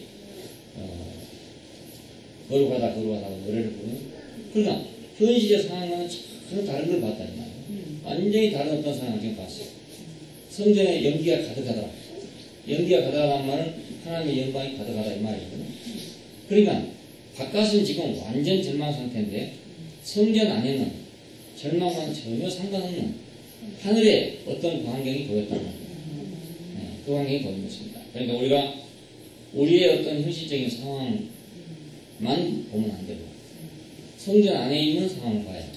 거룩하다 노래를 부르는. 그러니까 현실의 상황과는 전혀 다른 걸 봤다 이 말이에요. 완전히 다른 어떤 상황을 지금 봤어요. 성전에 연기가 가득하더라. 연기가 가득하다는 말은 하나님의 영광이 가득하다 이 말이거든요. 그러니까 바깥은 지금 완전 절망 상태인데 성전 안에는 절망과는 전혀 상관없는 하늘에 어떤 광경이 보였다는 거예요. 그 광경이 보인 것입니다. 그러니까 우리가 우리의 어떤 현실적인 상황만 보면 안 되고 성전 안에 있는 상황을 봐야 돼요.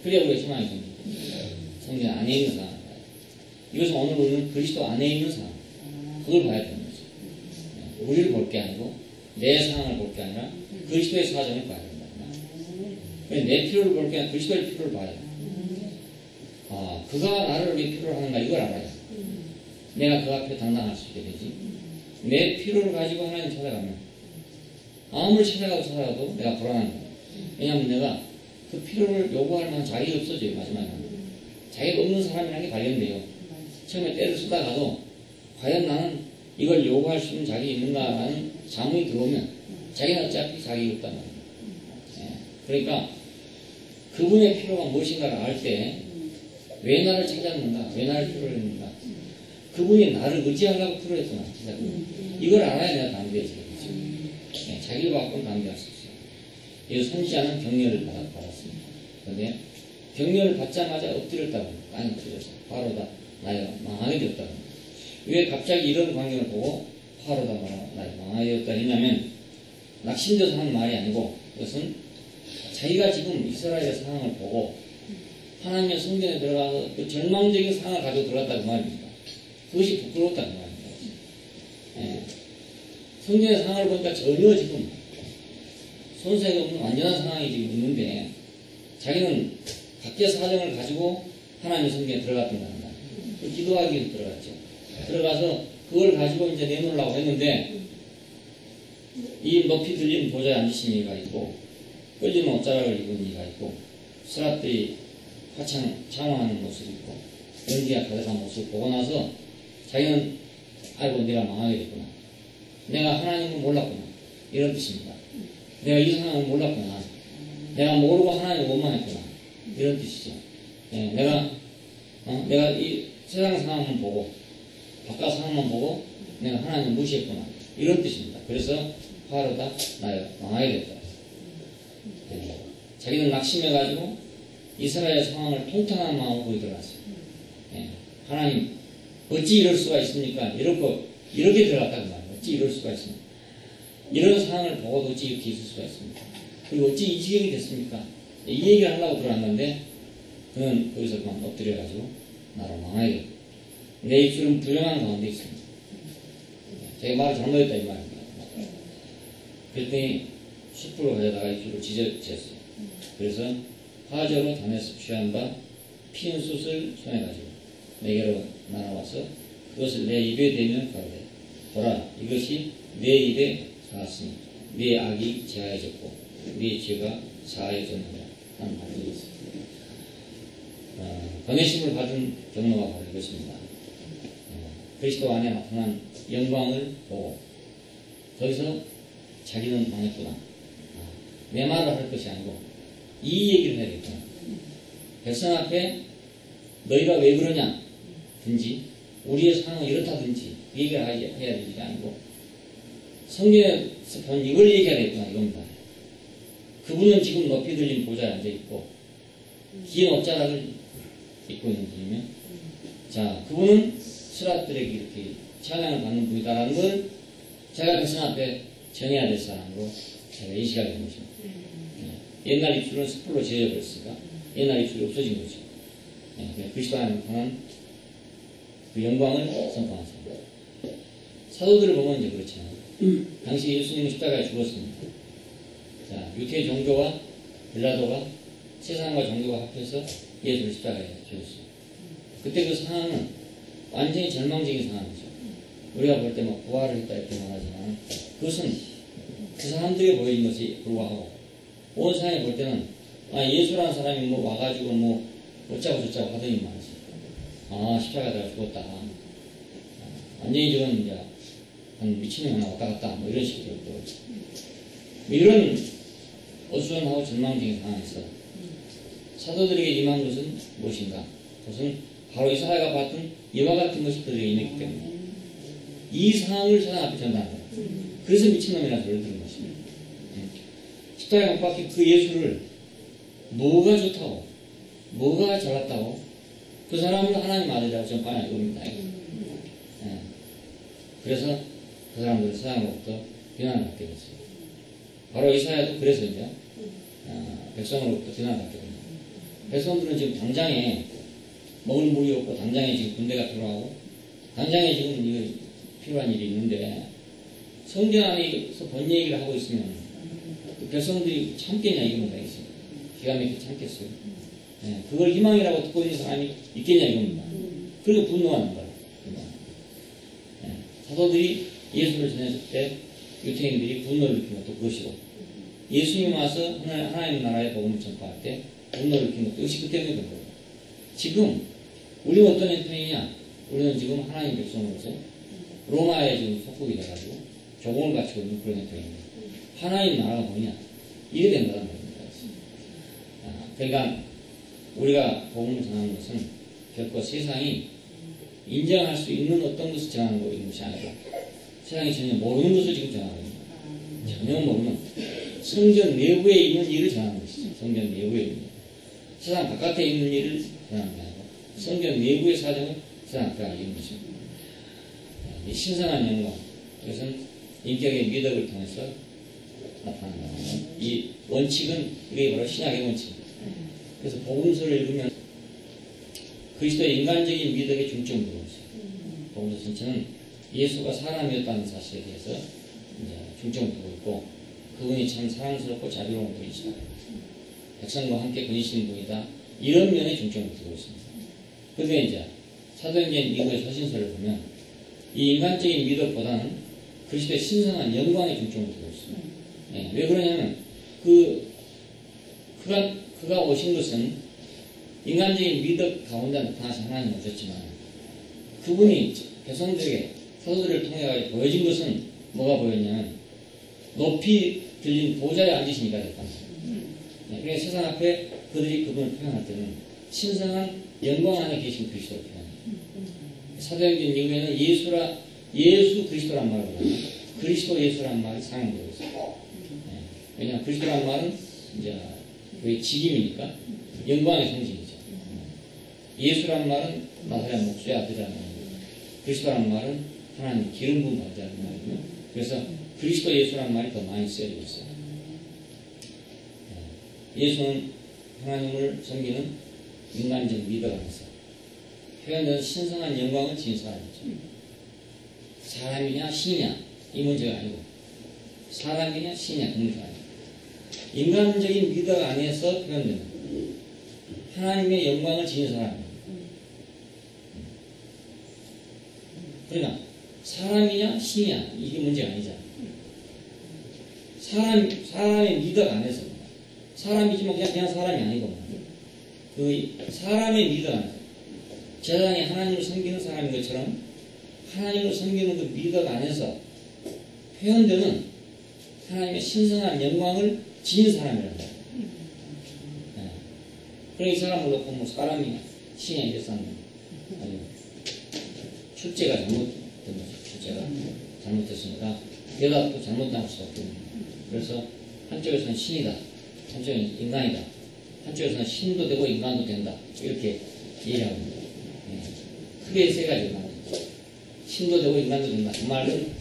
그래야 우리가 희망이 생깁니다. 성전 안에 있는 상황을 봐야 돼요. 이것은 오늘 우리는 그리스도 안에 있는 상황, 그걸 봐야 되는 거죠. 우리를 볼 게 아니고 내 상황을 볼 게 아니라 그리스도의 사정을 봐야 된다. 내 필요를 볼 게 아니라 그리스도의 필요를 봐야 돼요. 그가 나를 왜 필요로 하는가 이걸 알아야 내가 그 앞에 당당할 수 있게 되지. 내 필요를 가지고 하나님 찾아가면 아무리 찾아가도 내가 불안한 거야. 왜냐하면 내가 그 필요를 요구할 만한 자격이 없어져요. 마지막에 자격 없는 사람이라는 게 발견돼요. 처음에 때를 쓰다가도 과연 나는 이걸 요구할 수 있는 자격이 있는가라는 자문이 들어오면 자기는 어차피 자격이 없단 말이에요. 그러니까 그분의 필요가 무엇인가를 알 때 왜 나를 찾았는가? 왜 나를 필요로 했는가? 그분이 나를 의지하려고 필요했구나. 이걸 알아야 내가 담대해지는 거죠. 네, 자기를 갖고는 담대할 수 없어요. 이 선지자는 격려를 받았습니다. 그런데 격려를 받자마자 엎드렸다고 합니다. 땅에 엎드려서 바로다 나이가 망하게 되었다고 합니다. 왜 갑자기 이런 광경을 보고 바로다 나이가 망하게 되었다 했냐면 낙심돼서 하는 말이 아니고 그것은 자기가 지금 이스라엘의 상황을 보고 하나님의 성전에 들어가서 그 절망적인 상황을 가지고 들어갔다고 말입니다. 그것이 부끄러웠다는 말입니다. 예. 성전의 상황을 보니까 전혀 지금 손색이 없는 완전한 상황이 지금 있는데 자기는 각계 사정을 가지고 하나님의 성전에 들어갔던 겁니다. 기도하기 위해서 들어갔죠. 들어가서 그걸 가지고 이제 내놓으려고 했는데 이 높이 들린 보좌에 앉으신 이가 있고 끌리는 옷자락을 입은 이가 있고 스랍들이 화창 장황하는 모습이 있고 연기가 가득한 모습을 보고 나서 자기는 아이고 내가 망하게 됐구나. 내가 하나님을 몰랐구나. 이런 뜻입니다. 내가 이 상황을 몰랐구나. 내가 모르고 하나님을 원망했구나. 이런 뜻이죠. 예, 내가 이 세상 상황만 보고 바깥 상황만 보고 내가 하나님을 무시했구나. 이런 뜻입니다. 그래서 바로다 나야 망하게 됐다. 예, 자기는 낙심해가지고 이스라엘의 상황을 통탄한 마음으로 들어갔어요. 예, 하나님 어찌 이럴 수가 있습니까? 이렇게 들어갔다는 말이에요. 어찌 이럴 수가 있습니까? 이런 상황을 보고도 어찌 이렇게 있을 수가 있습니까? 그리고 어찌 이 지경이 됐습니까? 이 얘기를 하려고 들어갔는데 그는 거기서 그만 엎드려가지고 나를 망하게 됐다. 내 입술은 불량한 가운데 있습니다. 제가 말을 잘못했다 이 말입니다. 그랬더니 숯불로 가져다가 입술을 찢었어요. 그래서 화저로 담에서 취한 바 피운 숯을 손에 가지고 내게로 나눠와서 그것을 내 입에 대면 가로되 보라 이것이 내 입에 닿았으니 네 악이 제하여졌고 네 죄가 사하여졌느니라 하는 말씀이 있습니다. 권해심을 받은 경로가 바로 이것입니다. 그리스도 안에 나타난 영광을 보고 거기서 자기는 망했구나. 내 말을 할 것이 아니고 이 얘기를 해야겠구나. 백성 앞에 너희가 왜 그러냐 든지 우리의 상황은 이렇다든지 얘기를 해야 될 일이 아니고 성경에서 본 이걸 얘기해야 되겠구나 이겁니다. 그분은 지금 높이 들린 보좌에 앉아있고 긴 옷자락을 입고 있는 분이면 자 그분은 스라들에게 이렇게 찬양을 받는 분이다라는 걸 제가 백성 앞에 전해야 될 사람으로 제가 인식하게 된 것입니다. 옛날 입술은 숯불로 지어져버렸으니까 옛날 입술이 없어진 거죠. 그리스도 안에 나타난 그 영광을 선포하십니다. 사도들을 보면 이제 그렇잖아요. 당시 예수님은 십자가에 죽었습니다. 자, 유태 종교와 빌라도가 세상과 종교가 합해서 예수를 십자가에 죽였어요. 그때 그 상황은 완전히 절망적인 상황이죠. 우리가 볼 때 뭐 부활을 했다 이렇게 말하지만 그것은 그 사람들이 보인 것이 불과하고 온 세상에 볼 때는 예수라는 사람이 뭐 와가지고 뭐 어쩌고 저쩌고 하더니 말이지. 십자가에다가 죽었다. 완전히 저건 이제 한 미친놈 하나 왔다 갔다 뭐 이런 식으로 또 이런 어수선하고 절망적인 상황에서 사도들에게 임한 것은 무엇인가? 그것은 바로 이사야가 봤던 이와 같은 것이 그들에게 임했기 때문에 이 상황을 세상 앞에 전달하는 거예요. 그래서 미친놈이라는 소리를 들은 것입니다. 십자가에 못 박힌 그 예수를 뭐가 좋다고 뭐가 잘났다고 그 사람은 하나님 아들이라고 전파하는 겁니다. 그래서 그 사람들은 세상으로부터 비난을 받게 됐어요. 바로 이사야도 그래서 이제 백성으로부터 비난을 받게 됩니다. 백성들은 지금 당장에 먹을 물이 없고 당장에 지금 군대가 필요하고 당장에 지금 필요한 일이 있는데 성경 안에서 본 얘기를 하고 있으면 그 백성들이 참겠냐 이겁니다. 기가 막히게 참겠어요. 그걸 희망이라고 듣고 있는 사람이 있겠냐 이겁니다. 그리고 분노하는 거예요. 사도들이 예수를 전했을 때 유태인들이 분노를 느낀 것도 그것이고 예수님 와서 하나님 나라의 복음을 전파할 때 분노를 느낀 것도 역시 그 때문에 그런 거예요. 지금 우리는 어떤 형편이냐? 우리는 지금 하나님 백성으로서 로마에 지금 속국이 돼가지고 조공을 갖추고 있는 그런 형편입니다. 하나님 나라가 뭐냐? 이래 된다는 겁니다. 그러니까 우리가 복음을 전하는 것은 결코 세상이 인정할 수 있는 어떤 것을 전하는 것이 아니고 세상이 전혀 모르는 것을 지금 전하고 있습니다. 전혀 모르는 성전 내부에 있는 일을 전하는 것이죠. 성전 내부에 있는 일. 세상 바깥에 있는 일을 전하는 게 아니고 성전 내부의 사정을 세상 앞에 알리는 것입니다. 이 신성한 영광, 이것은 인격의 미덕을 통해서 나타난다. 이 원칙은 이게 바로 신약의 원칙입니다. 그래서 복음서를 읽으면 그리스도의 인간적인 미덕에 중점을 두고 있어요. 복음서 전체는 예수가 사람이었다는 사실에 대해서 이제 중점을 두고 있고, 그분이 참 사랑스럽고 자비로운 분이시다, 백성과 함께 그리신 분이다, 이런 면에 중점을 두고 있습니다. 그런데 이제 사도행전 이후의 서신서를 보면 이 인간적인 미덕보다는 그리스도의 신성한 영광에 중점을 두고 있습니다. 예, 왜 그러냐면 그가 오신 것은 인간적인 미덕 가운데 나타나신 하나님 오셨지만, 그분이 백성들에게 사도들을 통해 보여진 것은 뭐가 보였냐면 높이 들린 보좌에 앉으시니까 됐다. 그래서 세상 앞에 그들이 그분을 표현할 때는 신성한 영광 안에 계신 그리스도를 표현해요. 사도행전 이후에는 예수 그리스도란 말을 보면 그리스도 예수란 말이 사용되고 있어요. 왜냐하면 그리스도란 말은 이제 그의 직임이니까 영광의 상징이죠. 예수란 말은 나사렛 목수의 아들이라는 말이고, 그리스도란 말은 하나님 기름 부은 자라는 말이고요. 그래서 그리스도 예수란 말이 더 많이 쓰여지고 있어요. 예수는 하나님을 섬기는 인간적 미덕 안에서 표현된 신성한 영광을 지닌 사람이죠. 사람이냐 신이냐 이 문제가 아니고, 사람이냐 신이냐 그 문제가 아니고, 인간적인 미덕 안에서 표현되는 하나님의 영광을 지닌 사람입니다. 그러나 사람이냐 신이냐 이게 문제가 아니잖아요. 사람의 미덕 안에서, 사람이지만 그냥 사람이 아니고, 그 사람의 미덕 안에서 제사장이 하나님을 섬기는 사람인 것처럼 하나님을 섬기는 그 미덕 안에서 표현되는 하나님의 신성한 영광을 지닌 사람이라는 거예요. 그러니까 이 사람을 놓고 뭐 사람이냐 신이냐 이랬었는 아니요. 출제가 잘못된 거죠. 출제가 잘못됐으니까 대답도 잘못 나올 수가 없거든요. 그래서 한쪽에서는 신이다, 한쪽에서는 인간이다, 한쪽에서는 신도 되고 인간도 된다, 이렇게 이해하고 있습니다. 크게 세 가지가 나옵니다. 신도 되고 인간도 된다. 그 말은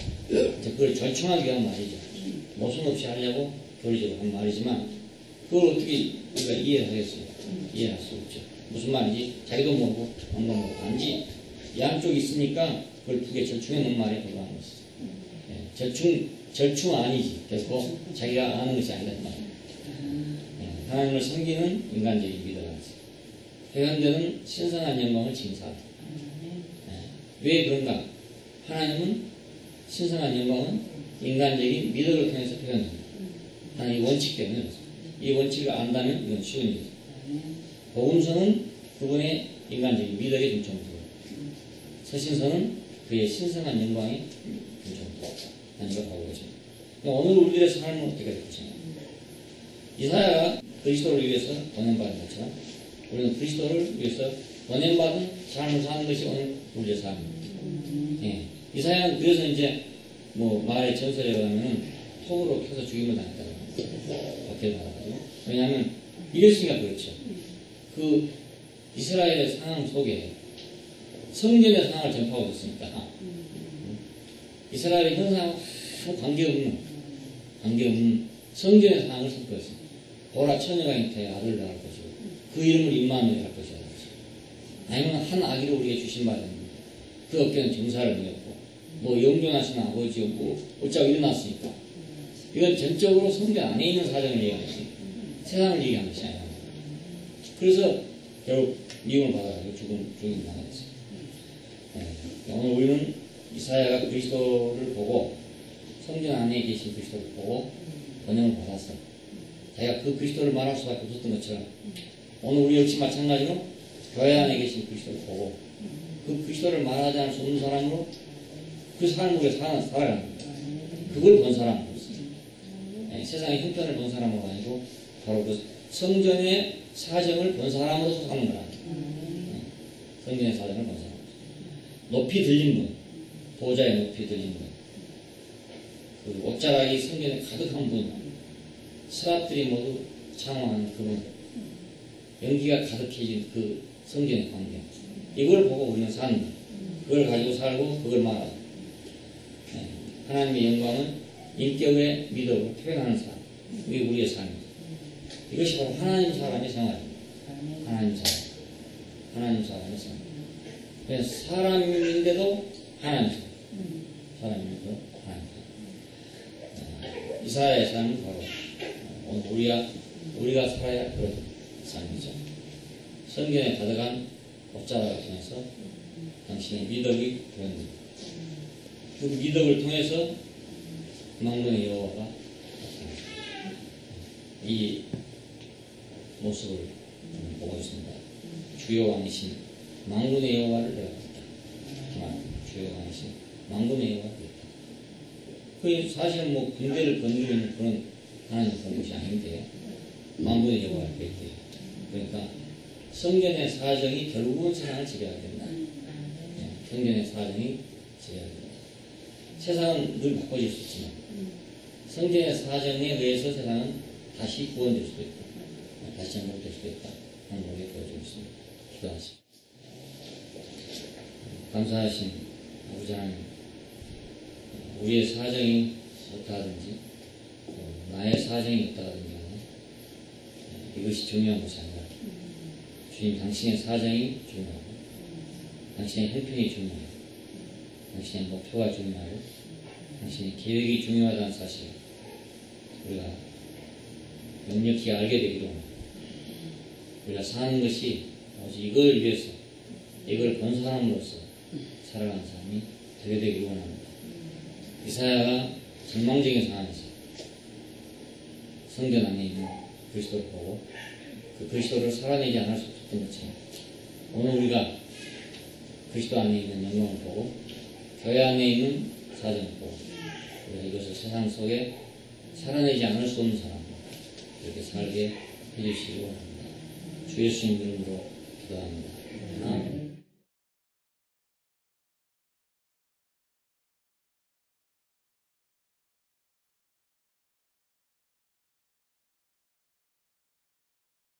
그걸 절충하기 위한 말이죠. 모순 없이 하려고 교리적으로 한 말이지만, 그걸 어떻게 우리가 이해하겠어요? 이해할 수 없죠. 무슨 말인지 자기도 모르고 아무도 모르고, 단지 양쪽이 있으니까 그걸 두 개 절충해 놓은 말에 불과한 것이죠. 절충 아니지. 결코 자기가 아는 것이 아니다. 하나님을 섬기는 인간적인 미덕 안에서 표현되는 신성한 영광을 지닌 사람. 왜 그런가? 하나님은 신성한 영광은 인간적인 미덕을 통해서 표현합니다. 하나님 이 원칙 때문에, 이 원칙을 안다면 이건 쉬운 일이죠. 복음서는 그분의 인간적인 미덕에 중점을 두고, 서신서는 그의 신성한 영광에 중점을 두고 하는 걸 하고 계십니다. 오늘 우리들의 삶은 어떻게 될지, 이사야가 그리스도를 위해서 보낸받은 것처럼 우리는 그리스도를 위해서 보낸받은 삶을 사는 것이 오늘 우리의 삶입니다. 이사야는 그래서 이제 뭐 마을의 전설에 가면은 톱으로 켜서 죽임을 당했다고 박해를 받아가지고, 왜냐하면 이랬으니까 그렇죠. 그 이스라엘의 상황 속에 성전의 상황을 전파하고 있으니까 이스라엘의 현상하고 관계없는 성전의 상황을 선포했습니다. 보라 처녀가 잉태해 아들을 낳을 것이고 그 이름을 임마누엘 할 것이라. 아니면 한 아기를 우리에게 주신 바 됩니다. 그 어깨는 정사를 누렸고 뭐 영존하신 아버지요 뭐 어쩌고 일어났으니까, 이건 전적으로 성전 안에 있는 사정을 얘기하는 것이 세상을 얘기하는 것이 아니라, 그래서 결국 미움을 받아가지고 죽임 당했어요. 오늘 우리는 이사야가 그리스도를 보고, 성전 안에 계신 그리스도를 보고 번영을 받았어. 자기가 그 그리스도를 말할 수밖에 없었던 것처럼 오늘 우리 역시 마찬가지로 교회 안에 계신 그리스도를 보고 그 그리스도를 말하지 않을 수 없는 사람으로 그 삶을 살아가는 거예요. 그걸 본 사람으로 있어요. 세상의 형편을 본 사람으로 아니고 바로 그 성전의 사정을 본 사람으로서 사는 거라. 성전의 사정을 본 사람. 높이 들린 분, 보좌에 높이 들린 분, 그 옷자락이 성경에 가득한 분, 스랍들이 모두 장황한 그분, 연기가 가득해진 그 성경의 광경, 이걸 보고 우리는 사는 거예요. 그걸 가지고 살고 그걸 말하고, 하나님의 영광은 인격의 미덕으로 표현하는 삶, 이게 우리의 삶입니다. 이것이 바로 하나님 사람의 생활입니다. 하나님 사람의 생활. 그래서 사람인데도 하나님 사람인데도 하나님 사람. 이사야의 삶은 바로 오늘 우리가 살아야 그런 삶이죠. 성경에 가득한 옷자락을 통해서 당신의 미덕이 드러납니다. 그 미덕을 통해서 만군의 여호와가 이 모습을 보고 있습니다. 주요 왕이신 만군의 여호와를 내가 봤다. 주요 왕이신 만군의 여호와를 봤다. 그 사실은 뭐 군대를 건드리는 그런 하나님 본 것이 아닌데 만군의 여호와를 뵀대요. 그러니까 성전의 사정이 결국은 세상을 지배하게 된다. 성전의 사정이 지배하게 된다. 세상은 늘 바꿔질 수 있지만 성전의 사정에 의해서 세상은 다시 구원될 수도 있고 다시 정복될 수도 있다 하는 것을 보여주고 있습니다. 기도하십시오. 감사하신 아버지 하나님, 우리의 사정이 어떠하든지 나의 사정이 어떠하든지 이것이 중요한 것이 아니라 주님 당신의 사정이 중요하고 당신의 형편이 중요하고 당신의 목표가 중요하고 당신의 계획이 중요하다는 사실 우리가 명확히 알게 되기로 합니다. 우리가 사는 것이 오직 이걸 위해서 이걸 건설함으로써 살아가는 삶이 되게 되기를 원합니다. 이사야가 절망적인 상황에서 성전 안에 있는 그리스도를 보고 그 그리스도를 살아내지 않을 수 없었던 것처럼 오늘 우리가 그리스도 안에 있는 영광을 보고 교회 안에 있는 사정을 보고 우리가 이것을 세상 속에 살아내지 않을 수 없는 사람 이렇게 살게 해주시기 원합니다. 주 예수님 이름으로 기도합니다.